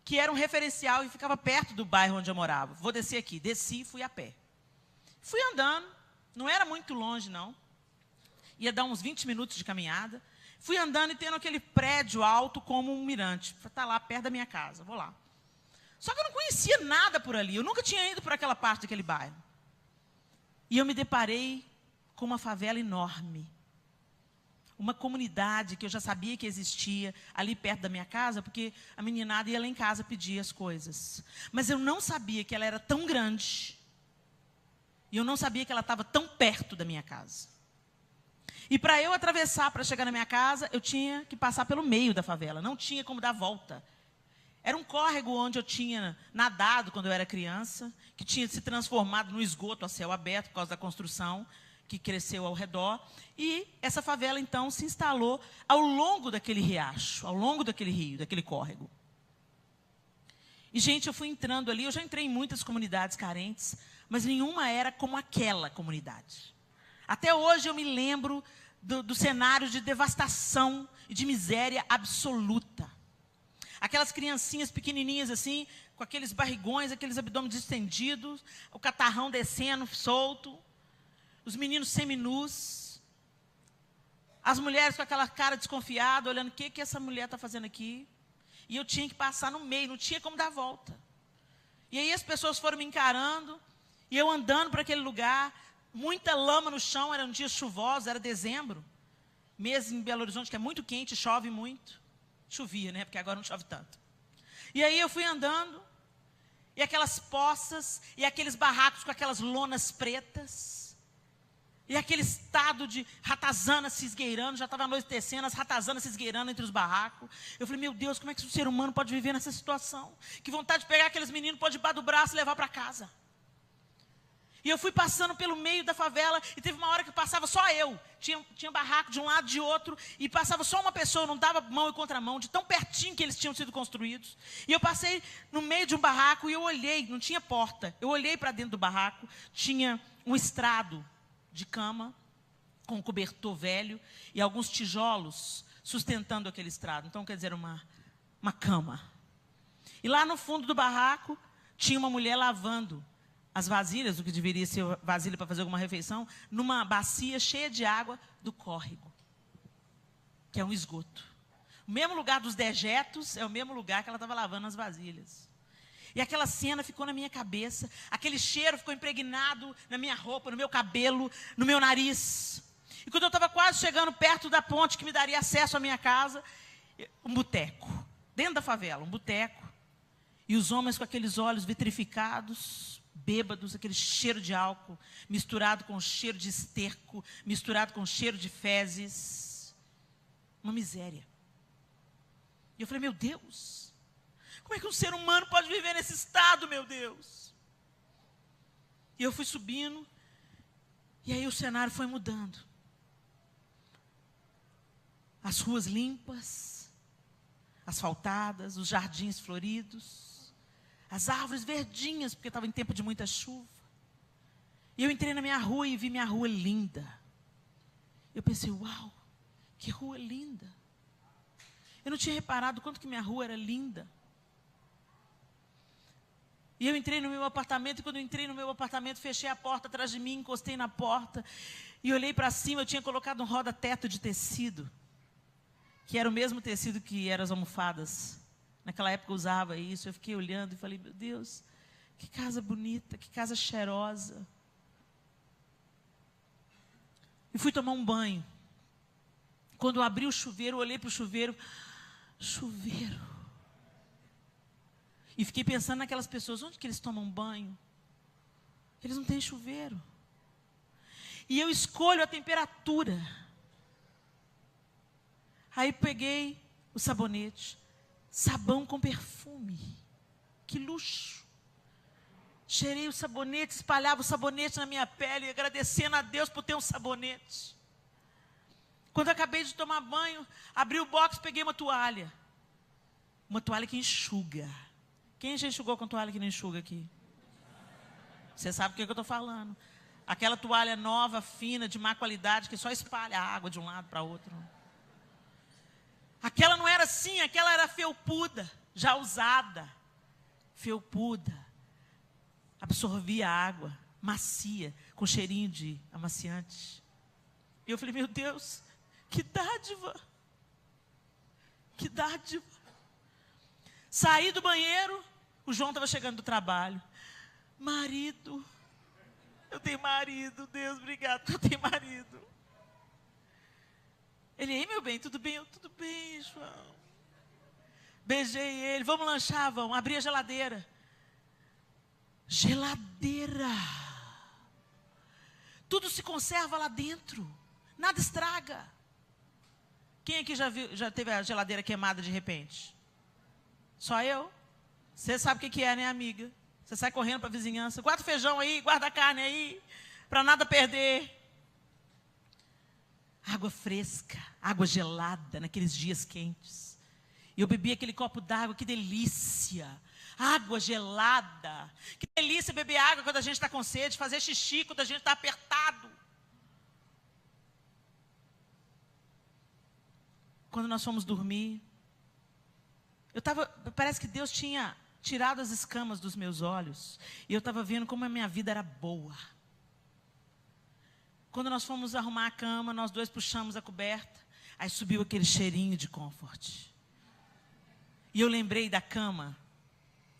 que era um referencial e ficava perto do bairro onde eu morava. Vou descer aqui. Desci e fui a pé. Fui andando, não era muito longe, não. Ia dar uns 20 minutos de caminhada. Fui andando e tendo aquele prédio alto como um mirante. Está lá, perto da minha casa, vou lá. Só que eu não conhecia nada por ali. Eu nunca tinha ido por aquela parte daquele bairro. E eu me deparei com uma favela enorme. Uma comunidade que eu já sabia que existia ali perto da minha casa, porque a meninada ia lá em casa pedir as coisas. Mas eu não sabia que ela era tão grande. E eu não sabia que ela estava tão perto da minha casa. E para eu atravessar, para chegar na minha casa, eu tinha que passar pelo meio da favela. Não tinha como dar volta. Era um córrego onde eu tinha nadado quando eu era criança, que tinha se transformado no esgoto a céu aberto por causa da construção que cresceu ao redor. E essa favela, então, se instalou ao longo daquele riacho, ao longo daquele rio, daquele córrego. E, gente, eu fui entrando ali, eu já entrei em muitas comunidades carentes, mas nenhuma era como aquela comunidade. Até hoje eu me lembro do cenário de devastação e de miséria absoluta. Aquelas criancinhas pequenininhas assim, com aqueles barrigões, aqueles abdômenes estendidos, o catarrão descendo, solto, os meninos seminus, as mulheres com aquela cara desconfiada, olhando o que essa mulher está fazendo aqui. E eu tinha que passar no meio, não tinha como dar volta. E aí as pessoas foram me encarando, e eu andando para aquele lugar, muita lama no chão, eram dias chuvosos, era dezembro, mês em Belo Horizonte, que é muito quente, chove muito. Chovia, né? Porque agora não chove tanto. E aí eu fui andando, e aquelas poças, e aqueles barracos com aquelas lonas pretas, e aquele estado de ratazana se esgueirando, já estava anoitecendo, as ratazanas se esgueirando entre os barracos. Eu falei, meu Deus, como é que o ser humano pode viver nessa situação? Que vontade de pegar aqueles meninos, pôr debaixo do braço e levar para casa. E eu fui passando pelo meio da favela, e teve uma hora que passava só eu. Tinha barraco de um lado e de outro, e passava só uma pessoa, não dava mão e contramão, de tão pertinho que eles tinham sido construídos. E eu passei no meio de um barraco, e eu olhei, não tinha porta. Eu olhei para dentro do barraco, tinha um estrado de cama, com um cobertor velho, e alguns tijolos sustentando aquele estrado. Então, quer dizer, uma cama. E lá no fundo do barraco, tinha uma mulher lavando as vasilhas, o que deveria ser vasilha para fazer alguma refeição, numa bacia cheia de água do córrego, que é um esgoto. O mesmo lugar dos dejetos é o mesmo lugar que ela estava lavando as vasilhas. E aquela cena ficou na minha cabeça, aquele cheiro ficou impregnado na minha roupa, no meu cabelo, no meu nariz. E quando eu estava quase chegando perto da ponte que me daria acesso à minha casa, um boteco, dentro da favela, um boteco, e os homens com aqueles olhos vitrificados, bêbados, aquele cheiro de álcool, misturado com cheiro de esterco, misturado com cheiro de fezes. Uma miséria. E eu falei, meu Deus, Como é que um ser humano pode viver nesse estado, meu Deus? E eu fui subindo, e aí o cenário foi mudando. As ruas limpas, asfaltadas, os jardins floridos, as árvores verdinhas, porque estava em tempo de muita chuva. E eu entrei na minha rua e vi minha rua linda. Eu pensei, uau, que rua linda. Eu não tinha reparado quanto que minha rua era linda. E eu entrei no meu apartamento, e quando eu entrei no meu apartamento, fechei a porta atrás de mim, encostei na porta, e olhei para cima, eu tinha colocado um roda-teto de tecido, que era o mesmo tecido que eram as almofadas. Naquela época eu usava isso, eu fiquei olhando e falei, meu Deus, que casa bonita, que casa cheirosa. E fui tomar um banho. Quando eu abri o chuveiro, eu olhei para o chuveiro, chuveiro. E fiquei pensando naquelas pessoas, onde que eles tomam banho? Eles não têm chuveiro. E eu escolho a temperatura. Aí peguei o sabonete, sabão com perfume. Que luxo. Cheirei o sabonete, espalhava o sabonete na minha pele, agradecendo a Deus por ter um sabonete. Quando eu acabei de tomar banho, abri o box, peguei uma toalha. Uma toalha que enxuga. Quem já enxugou com toalha que não enxuga aqui? Você sabe o que eu estou falando. Aquela toalha nova, fina, de má qualidade, que só espalha a água de um lado para o outro. Aquela não era assim, aquela era felpuda, já usada. Felpuda. Absorvia a água, macia, com cheirinho de amaciante. E eu falei, meu Deus, que dádiva. Que dádiva. Saí do banheiro, o João estava chegando do trabalho. Marido, eu tenho marido, Deus, obrigado, eu tenho marido. Ele, ei, meu bem, tudo bem? Eu, tudo bem, João. Beijei ele, vamos lanchar, vamos. Abri a geladeira. Geladeira. Tudo se conserva lá dentro, nada estraga. Quem aqui já teve a geladeira queimada de repente? Só eu? Você sabe o que é, né, amiga? Você sai correndo para a vizinhança. Guarda o feijão aí, guarda a carne aí, para nada perder. Água fresca, água gelada, naqueles dias quentes. E eu bebi aquele copo d'água, que delícia. Água gelada. Que delícia beber água quando a gente está com sede, fazer xixi quando a gente está apertado. Quando nós fomos dormir, parece que Deus tinha tirado as escamas dos meus olhos. E eu estava vendo como a minha vida era boa. Quando nós fomos arrumar a cama, nós dois puxamos a coberta. Aí subiu aquele cheirinho de comfort. E eu lembrei da cama,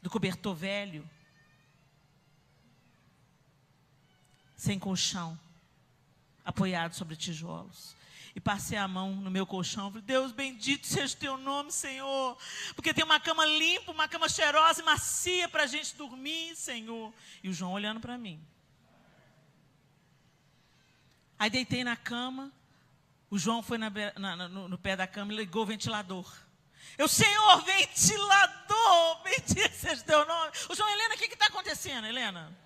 do cobertor velho, sem colchão, apoiado sobre tijolos. E passei a mão no meu colchão, falei, Deus, bendito seja o teu nome, Senhor, porque tem uma cama limpa, uma cama cheirosa e macia para a gente dormir, Senhor. E o João olhando para mim. Aí deitei na cama, o João foi no pé da cama e ligou o ventilador. Eu, Senhor, ventilador, bendito seja o teu nome. O João, Helena, o que está acontecendo, Helena?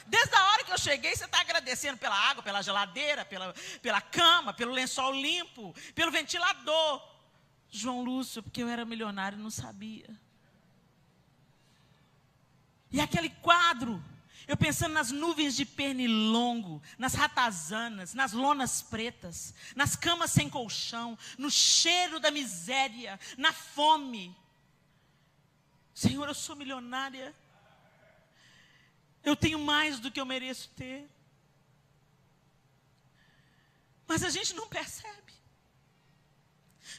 Desde a hora que eu cheguei, você está agradecendo pela água, pela geladeira, pela cama, pelo lençol limpo, pelo ventilador. João Lúcio, porque eu era milionário e não sabia. E aquele quadro, eu pensando nas nuvens de pernilongo, nas ratazanas, nas lonas pretas, nas camas sem colchão, no cheiro da miséria, na fome. Senhor, eu sou milionária. Eu tenho mais do que eu mereço ter. Mas a gente não percebe.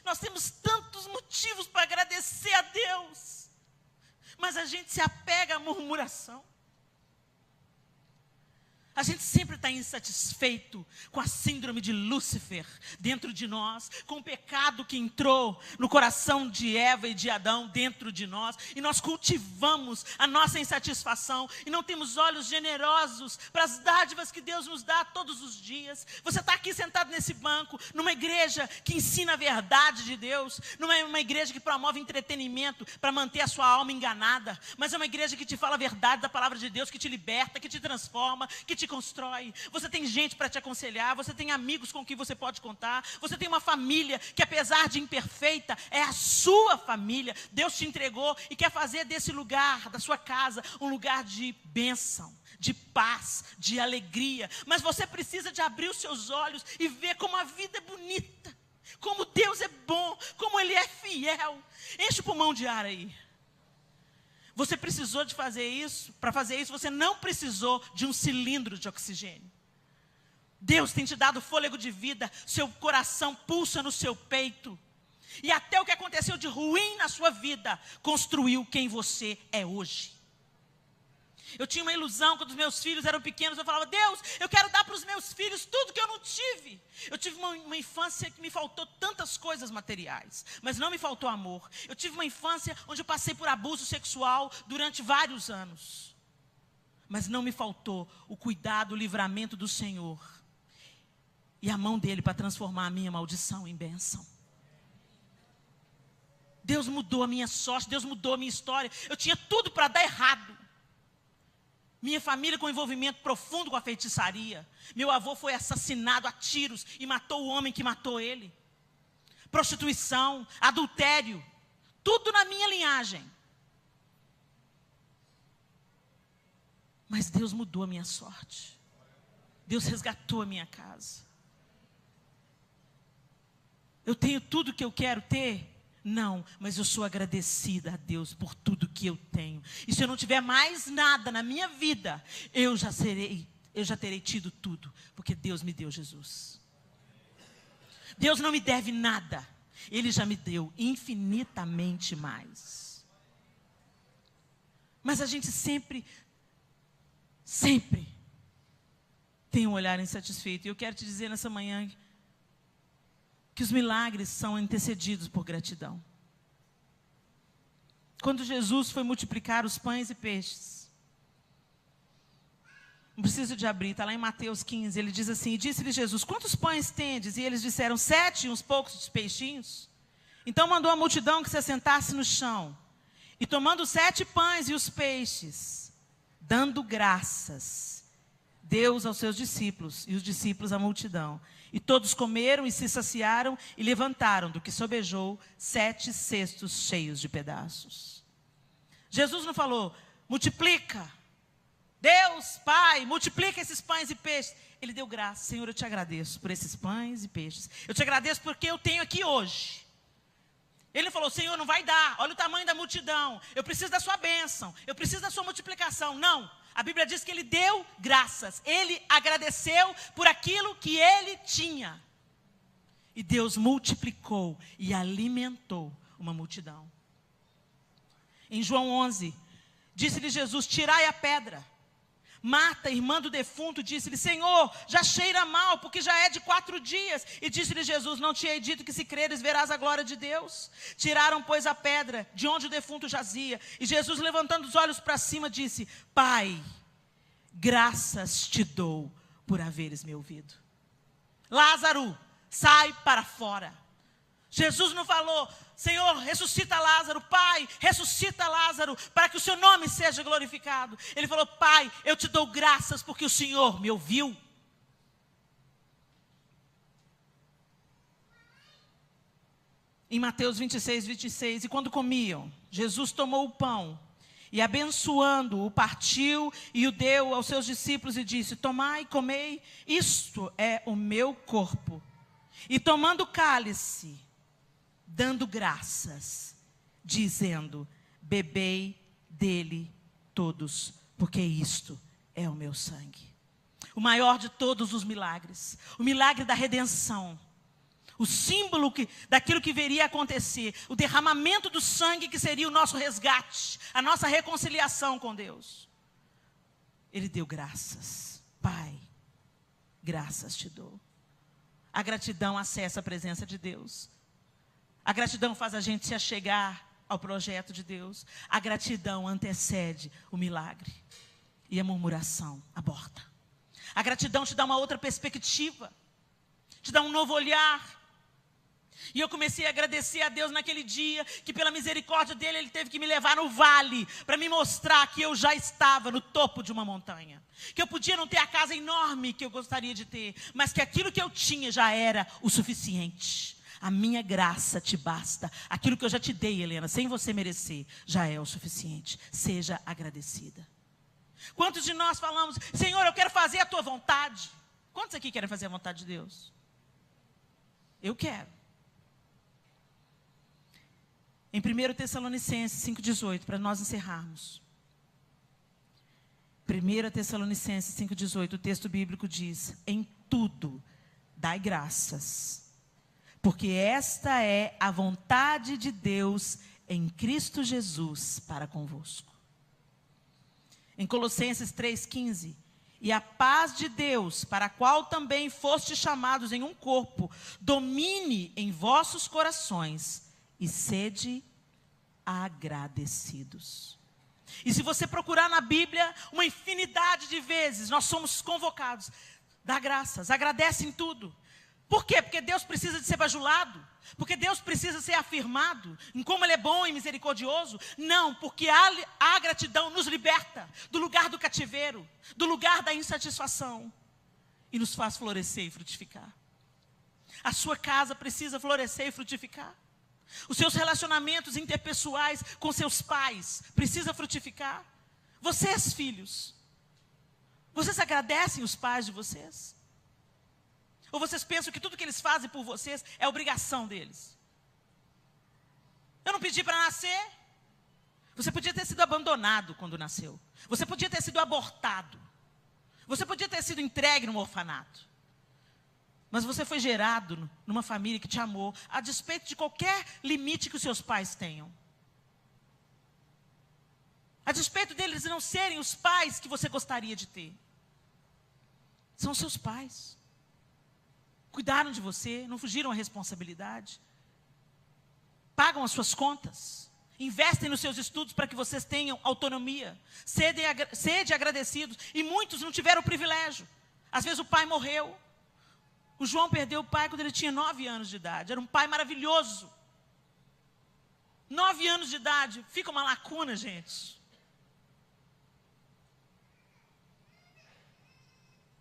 Nós temos tantos motivos para agradecer a Deus. Mas a gente se apega à murmuração. A gente sempre está insatisfeito com a síndrome de Lúcifer dentro de nós, com o pecado que entrou no coração de Eva e de Adão dentro de nós, e nós cultivamos a nossa insatisfação e não temos olhos generosos para as dádivas que Deus nos dá todos os dias. Você está aqui sentado nesse banco, numa igreja que ensina a verdade de Deus, numa igreja que promove entretenimento para manter a sua alma enganada, mas é uma igreja que te fala a verdade da palavra de Deus, que te liberta, que te transforma, que te constrói. Você tem gente para te aconselhar, você tem amigos com quem você pode contar, você tem uma família que, apesar de imperfeita, é a sua família. Deus te entregou e quer fazer desse lugar, da sua casa, um lugar de bênção, de paz, de alegria. Mas você precisa de abrir os seus olhos e ver como a vida é bonita, como Deus é bom, como Ele é fiel. Enche o pulmão de ar aí. Você precisou de fazer isso. Para fazer isso, você não precisou de um cilindro de oxigênio. Deus tem te dado fôlego de vida, seu coração pulsa no seu peito. E até o que aconteceu de ruim na sua vida, construiu quem você é hoje. Eu tinha uma ilusão quando os meus filhos eram pequenos. Eu falava: Deus, eu quero dar para os meus filhos tudo que eu não tive. Eu tive uma infância que me faltou tantas coisas materiais, mas não me faltou amor. Eu tive uma infância onde eu passei por abuso sexual durante vários anos, mas não me faltou o cuidado, o livramento do Senhor e a mão dele para transformar a minha maldição em bênção. Deus mudou a minha sorte, Deus mudou a minha história. Eu tinha tudo para dar errado. Minha família com envolvimento profundo com a feitiçaria. Meu avô foi assassinado a tiros e matou o homem que matou ele. Prostituição, adultério, tudo na minha linhagem. Mas Deus mudou a minha sorte. Deus resgatou a minha casa. Eu tenho tudo que eu quero ter? Não, mas eu sou agradecida a Deus por tudo que eu tenho. E se eu não tiver mais nada na minha vida, eu já terei tido tudo, porque Deus me deu Jesus. Deus não me deve nada, Ele já me deu infinitamente mais. Mas a gente sempre tem um olhar insatisfeito. E eu quero te dizer nessa manhã que os milagres são antecedidos por gratidão. Quando Jesus foi multiplicar os pães e peixes, não preciso de abrir, está lá em Mateus 15, ele diz assim: e disse-lhe Jesus: quantos pães tendes? E eles disseram: 7 e uns poucos peixinhos. Então mandou a multidão que se assentasse no chão, e tomando 7 pães e os peixes, dando graças, deu aos seus discípulos, e os discípulos à multidão. E todos comeram e se saciaram, e levantaram do que sobejou 7 cestos cheios de pedaços. Jesus não falou: multiplica, Deus, Pai, multiplica esses pães e peixes. Ele deu graça. Senhor, eu te agradeço por esses pães e peixes. Eu te agradeço porque eu tenho aqui hoje. Ele não falou: Senhor, não vai dar, olha o tamanho da multidão, eu preciso da sua bênção, eu preciso da sua multiplicação. Não. A Bíblia diz que ele deu graças. Ele agradeceu por aquilo que ele tinha. E Deus multiplicou e alimentou uma multidão. Em João 11, disse-lhe Jesus: tirai a pedra. Marta, irmã do defunto, disse-lhe: Senhor, já cheira mal, porque já é de 4 dias. E disse-lhe Jesus: não te hei dito que se creres verás a glória de Deus? Tiraram, pois, a pedra de onde o defunto jazia. E Jesus, levantando os olhos para cima, disse: Pai, graças te dou por haveres me ouvido. Lázaro, sai para fora. Jesus não falou: Senhor, ressuscita Lázaro. Pai, ressuscita Lázaro, para que o seu nome seja glorificado. Ele falou: Pai, eu te dou graças porque o Senhor me ouviu. Em Mateus 26, 26, e quando comiam, Jesus tomou o pão, e abençoando, o partiu e o deu aos seus discípulos e disse: tomai, comei, isto é o meu corpo. E tomando o cálice, dando graças, dizendo: bebei dele todos, porque isto é o meu sangue. O maior de todos os milagres, o milagre da redenção, o símbolo daquilo que viria a acontecer, o derramamento do sangue que seria o nosso resgate, a nossa reconciliação com Deus. Ele deu graças. Pai, graças te dou. A gratidão acessa a presença de Deus. A gratidão faz a gente se achegar ao projeto de Deus. A gratidão antecede o milagre. E a murmuração aborta. A gratidão te dá uma outra perspectiva. Te dá um novo olhar. E eu comecei a agradecer a Deus naquele dia, que pela misericórdia dele, ele teve que me levar no vale, para me mostrar que eu já estava no topo de uma montanha. Que eu podia não ter a casa enorme que eu gostaria de ter, mas que aquilo que eu tinha já era o suficiente. A minha graça te basta. Aquilo que eu já te dei, Helena, sem você merecer, já é o suficiente. Seja agradecida. Quantos de nós falamos, Senhor, eu quero fazer a tua vontade? Quantos aqui querem fazer a vontade de Deus? Eu quero. Em 1 Tessalonicenses 5,18, para nós encerrarmos. 1 Tessalonicenses 5,18, o texto bíblico diz: em tudo dai graças, porque esta é a vontade de Deus em Cristo Jesus para convosco. Em Colossenses 3,15, e a paz de Deus, para a qual também fostes chamados em um corpo, domine em vossos corações, e sede agradecidos. E se você procurar na Bíblia, uma infinidade de vezes, nós somos convocados. Dá graças, agradece em tudo. Por quê? Porque Deus precisa de ser bajulado? Porque Deus precisa ser afirmado em como Ele é bom e misericordioso? Não, porque a gratidão nos liberta do lugar do cativeiro, do lugar da insatisfação, e nos faz florescer e frutificar. A sua casa precisa florescer e frutificar. Os seus relacionamentos interpessoais com seus pais precisam frutificar. Vocês, filhos, vocês agradecem os pais de vocês? Ou vocês pensam que tudo que eles fazem por vocês é obrigação deles? Eu não pedi para nascer. Você podia ter sido abandonado quando nasceu. Você podia ter sido abortado. Você podia ter sido entregue num orfanato. Mas você foi gerado numa família que te amou, a despeito de qualquer limite que os seus pais tenham. A despeito deles não serem os pais que você gostaria de ter. São seus pais. Cuidaram de você, não fugiram à responsabilidade. Pagam as suas contas. Investem nos seus estudos para que vocês tenham autonomia. Sede agradecidos. E muitos não tiveram o privilégio. Às vezes o pai morreu. O João perdeu o pai quando ele tinha 9 anos de idade. Era um pai maravilhoso. 9 anos de idade. Fica uma lacuna, gente.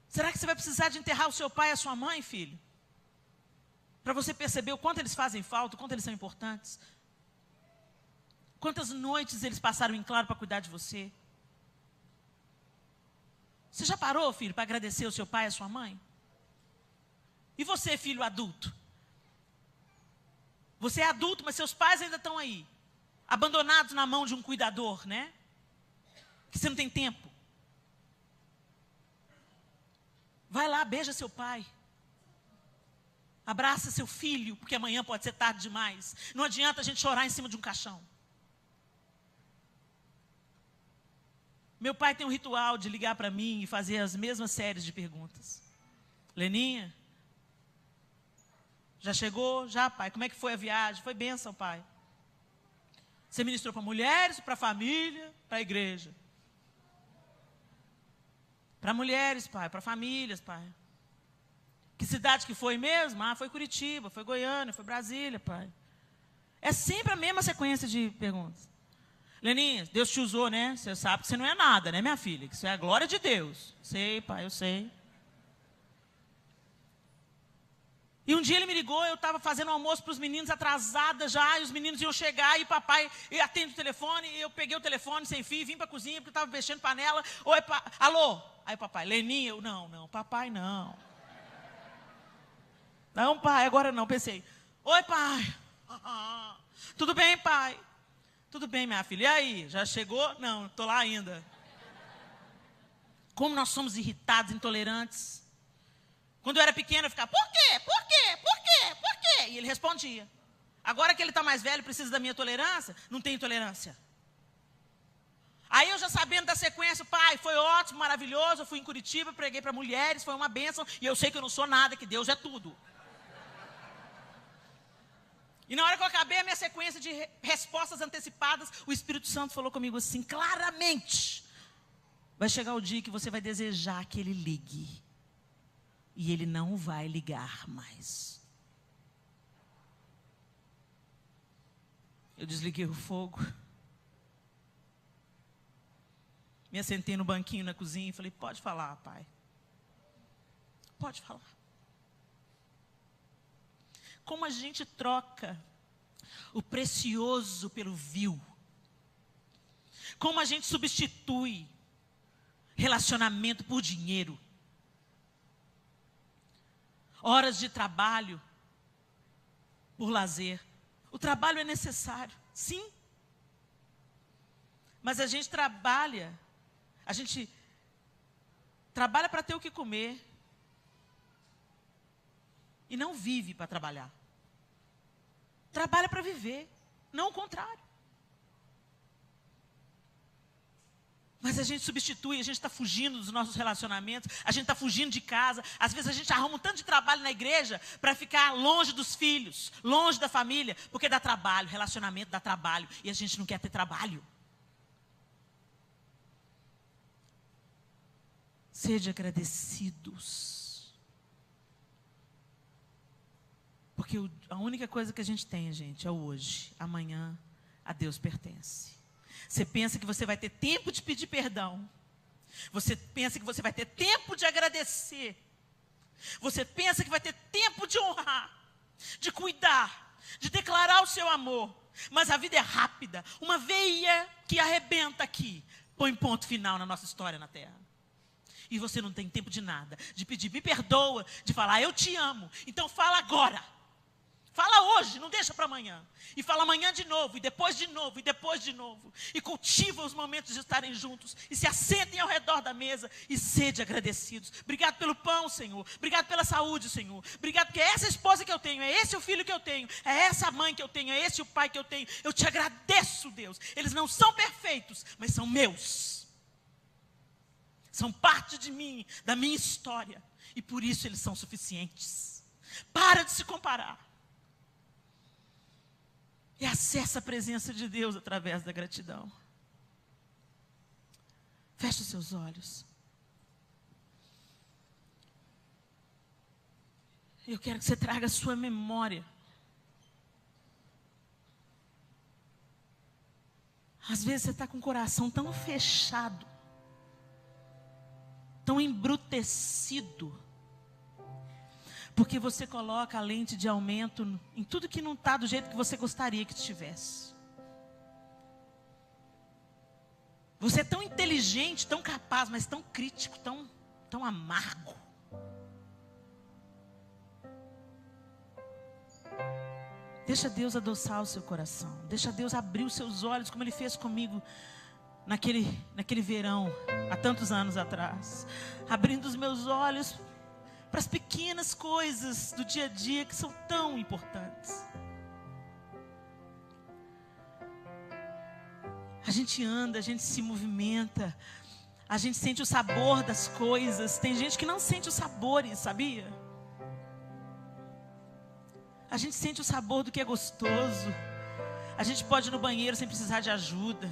Será que você vai precisar de enterrar o seu pai e a sua mãe, filho? Para você perceber o quanto eles fazem falta, o quanto eles são importantes. Quantas noites eles passaram em claro para cuidar de você. Você já parou, filho, para agradecer o seu pai e a sua mãe? E você, filho adulto? Você é adulto, mas seus pais ainda estão aí, abandonados na mão de um cuidador, né? Que você não tem tempo. Vai lá, beija seu pai. Abraça seu filho, porque amanhã pode ser tarde demais. Não adianta a gente chorar em cima de um caixão. Meu pai tem um ritual de ligar para mim e fazer as mesmas séries de perguntas. Leninha, já chegou? Já, pai? Como é que foi a viagem? Foi bênção, pai. Você ministrou para mulheres, para a família, para a igreja? Para mulheres, pai, para famílias, pai. Que cidade que foi mesmo? Ah, foi Curitiba, foi Goiânia, foi Brasília, pai. É sempre a mesma sequência de perguntas. Leninha, Deus te usou, né? Você sabe que você não é nada, né, minha filha? Que isso é a glória de Deus. Sei, pai, eu sei. E um dia ele me ligou, eu estava fazendo um almoço para os meninos, atrasada já, e os meninos iam chegar, e papai atende o telefone, e eu peguei o telefone sem fio, vim para a cozinha, porque eu estava mexendo panela. Oi, alô? Aí papai, Leninha, eu, não, papai não. Não, pai, agora não, pensei. Oi, pai. Tudo bem, pai? Tudo bem, minha filha. E aí, já chegou? Não, estou lá ainda. Como nós somos irritados, intolerantes. Quando eu era pequena, eu ficava, por quê? Por quê? Por quê? Por quê? E ele respondia. Agora que ele está mais velho, precisa da minha tolerância? Não tem tolerância. Aí eu já já sabendo da sequência, pai, foi ótimo, maravilhoso, eu fui em Curitiba, preguei para mulheres, foi uma bênção, e eu sei que eu não sou nada, que Deus é tudo. E na hora que eu acabei a minha sequência de respostas antecipadas, o Espírito Santo falou comigo assim, claramente, vai chegar o dia que você vai desejar que ele ligue, e ele não vai ligar mais. Eu desliguei o fogo, me assentei no banquinho na cozinha e falei, pode falar, pai. Pode falar. Como a gente troca o precioso pelo vil. Como a gente substitui relacionamento por dinheiro. Horas de trabalho por lazer. O trabalho é necessário, sim. Mas a gente trabalha para ter o que comer. E não vive para trabalhar. Trabalha para viver, não o contrário. Mas a gente substitui, a gente está fugindo dos nossos relacionamentos, a gente está fugindo de casa. Às vezes a gente arruma um tanto de trabalho na igreja para ficar longe dos filhos, longe da família, porque dá trabalho, relacionamento dá trabalho, e a gente não quer ter trabalho. Sede agradecidos. Porque a única coisa que a gente tem, gente, é o hoje. Amanhã, a Deus pertence. Você pensa que você vai ter tempo de pedir perdão. Você pensa que você vai ter tempo de agradecer. Você pensa que vai ter tempo de honrar, de cuidar, de declarar o seu amor. Mas a vida é rápida. Uma veia que arrebenta aqui, põe ponto final na nossa história na terra. E você não tem tempo de nada, de pedir, me perdoa, de falar, eu te amo. Então fala agora. Fala hoje, não deixa para amanhã. E fala amanhã de novo, e depois de novo, e depois de novo. E cultiva os momentos de estarem juntos. E se assentem ao redor da mesa e sede agradecidos. Obrigado pelo pão, Senhor. Obrigado pela saúde, Senhor. Obrigado porque é essa esposa que eu tenho, é esse o filho que eu tenho, é essa mãe que eu tenho, é esse o pai que eu tenho. Eu te agradeço, Deus. Eles não são perfeitos, mas são meus. São parte de mim, da minha história. E por isso eles são suficientes. Para de se comparar. E acessa a presença de Deus através da gratidão. Feche os seus olhos. Eu quero que você traga a sua memória. Às vezes você está com o coração tão fechado, tão embrutecido, porque você coloca a lente de aumento em tudo que não está do jeito que você gostaria que estivesse. Você é tão inteligente, tão capaz, mas tão crítico, tão amargo. Deixa Deus adoçar o seu coração. Deixa Deus abrir os seus olhos, como Ele fez comigo naquele verão, há tantos anos atrás. Abrindo os meus olhos para as pequenas coisas do dia a dia que são tão importantes. A gente anda, a gente se movimenta, a gente sente o sabor das coisas. Tem gente que não sente os sabores, sabia? A gente sente o sabor do que é gostoso. A gente pode ir no banheiro sem precisar de ajuda.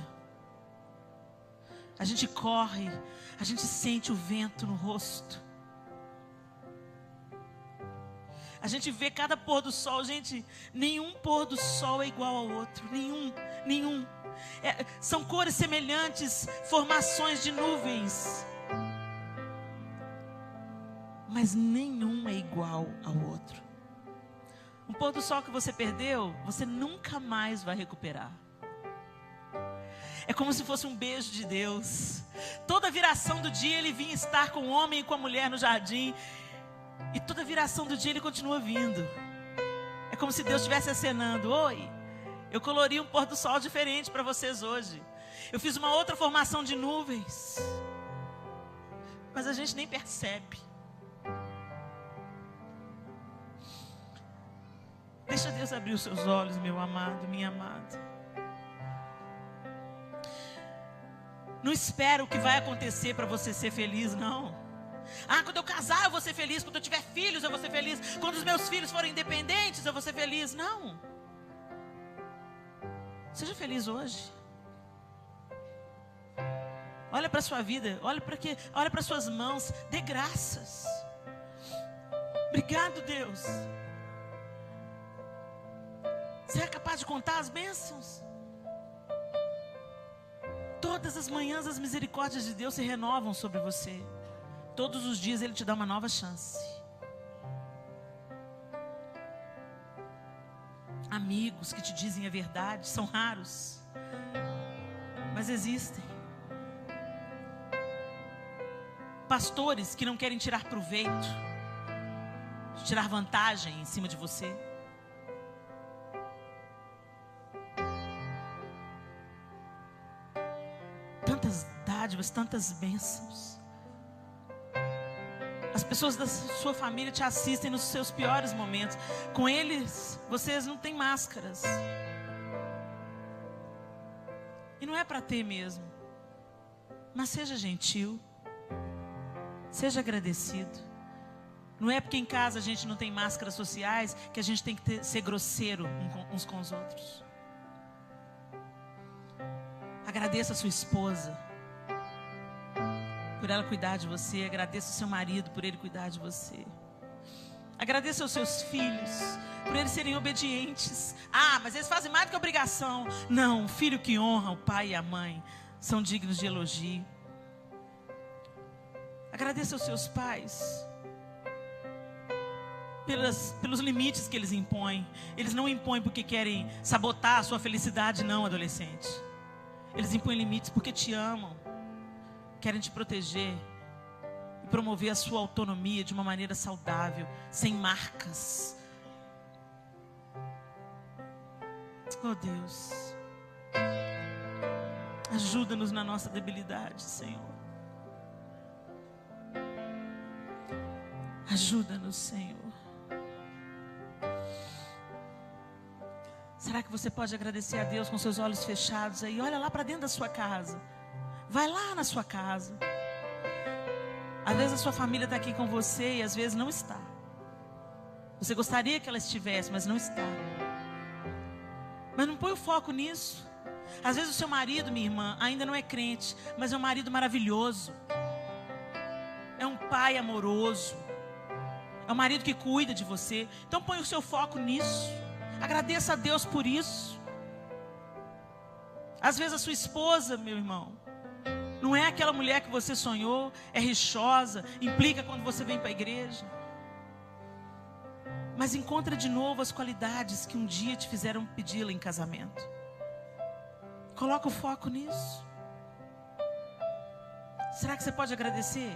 A gente corre, a gente sente o vento no rosto. A gente vê cada pôr do sol, gente, nenhum pôr do sol é igual ao outro, nenhum. São cores semelhantes, formações de nuvens, mas nenhum é igual ao outro. Um pôr do sol que você perdeu, você nunca mais vai recuperar. É como se fosse um beijo de Deus. Toda viração do dia Ele vinha estar com o homem e com a mulher no jardim. E toda viração do dia Ele continua vindo. É como se Deus estivesse acenando. Oi, eu colori um pôr do sol diferente para vocês hoje. Eu fiz uma outra formação de nuvens. Mas a gente nem percebe. Deixa Deus abrir os seus olhos, meu amado, minha amada. Não espera o que vai acontecer para você ser feliz, não. Ah, quando eu casar eu vou ser feliz, quando eu tiver filhos eu vou ser feliz, quando os meus filhos forem independentes eu vou ser feliz. Não. Seja feliz hoje. Olha para a sua vida, olha para suas mãos, dê graças. Obrigado, Deus. Você é capaz de contar as bênçãos? Todas as manhãs as misericórdias de Deus se renovam sobre você. Todos os dias Ele te dá uma nova chance. Amigos que te dizem a verdade são raros, mas existem. Pastores que não querem tirar proveito, tirar vantagem em cima de você. Tantas dádivas, tantas bênçãos. As pessoas da sua família te assistem nos seus piores momentos. Com eles, vocês não têm máscaras. E não é para ter mesmo. Mas seja gentil. Seja agradecido. Não é porque em casa a gente não tem máscaras sociais que a gente tem que ser grosseiro uns com os outros. Agradeça a sua esposa por ela cuidar de você. Agradeça o seu marido por ele cuidar de você. Agradeça aos seus filhos por eles serem obedientes. Ah, mas eles fazem mais do que obrigação. Não, o filho que honra o pai e a mãe são dignos de elogio. Agradeça aos seus pais pelos limites que eles impõem. Eles não impõem porque querem sabotar a sua felicidade, não, adolescente. Eles impõem limites porque te amam, querem te proteger e promover a sua autonomia de uma maneira saudável, sem marcas. Oh Deus, ajuda-nos na nossa debilidade, Senhor. Ajuda-nos, Senhor. Será que você pode agradecer a Deus com seus olhos fechados aí? Olha lá para dentro da sua casa. Vai lá na sua casa. Às vezes a sua família está aqui com você e às vezes não está. Você gostaria que ela estivesse, mas não está. Mas não põe o foco nisso. Às vezes o seu marido, minha irmã, ainda não é crente, mas é um marido maravilhoso. É um pai amoroso. É um marido que cuida de você. Então põe o seu foco nisso. Agradeça a Deus por isso. Às vezes a sua esposa, meu irmão, não é aquela mulher que você sonhou, é rixosa, implica quando você vem para a igreja. Mas encontra de novo as qualidades que um dia te fizeram pedi-la em casamento. Coloca o foco nisso. Será que você pode agradecer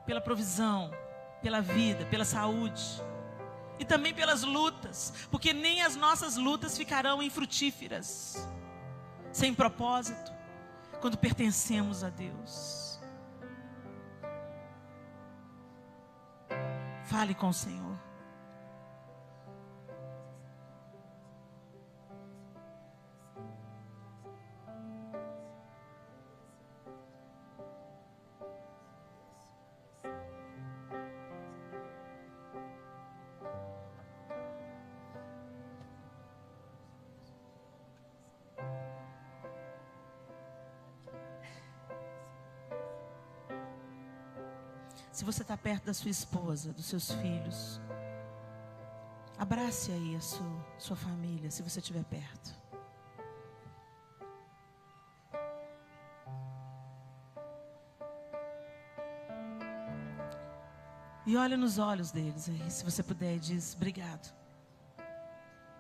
pela provisão, pela vida, pela saúde e também pelas lutas, porque nem as nossas lutas ficarão infrutíferas, sem propósito, quando pertencemos a Deus. Fale com o Senhor. Se você está perto da sua esposa, dos seus filhos, abrace aí a sua família, se você estiver perto. E olha nos olhos deles aí, se você puder, e diz: obrigado.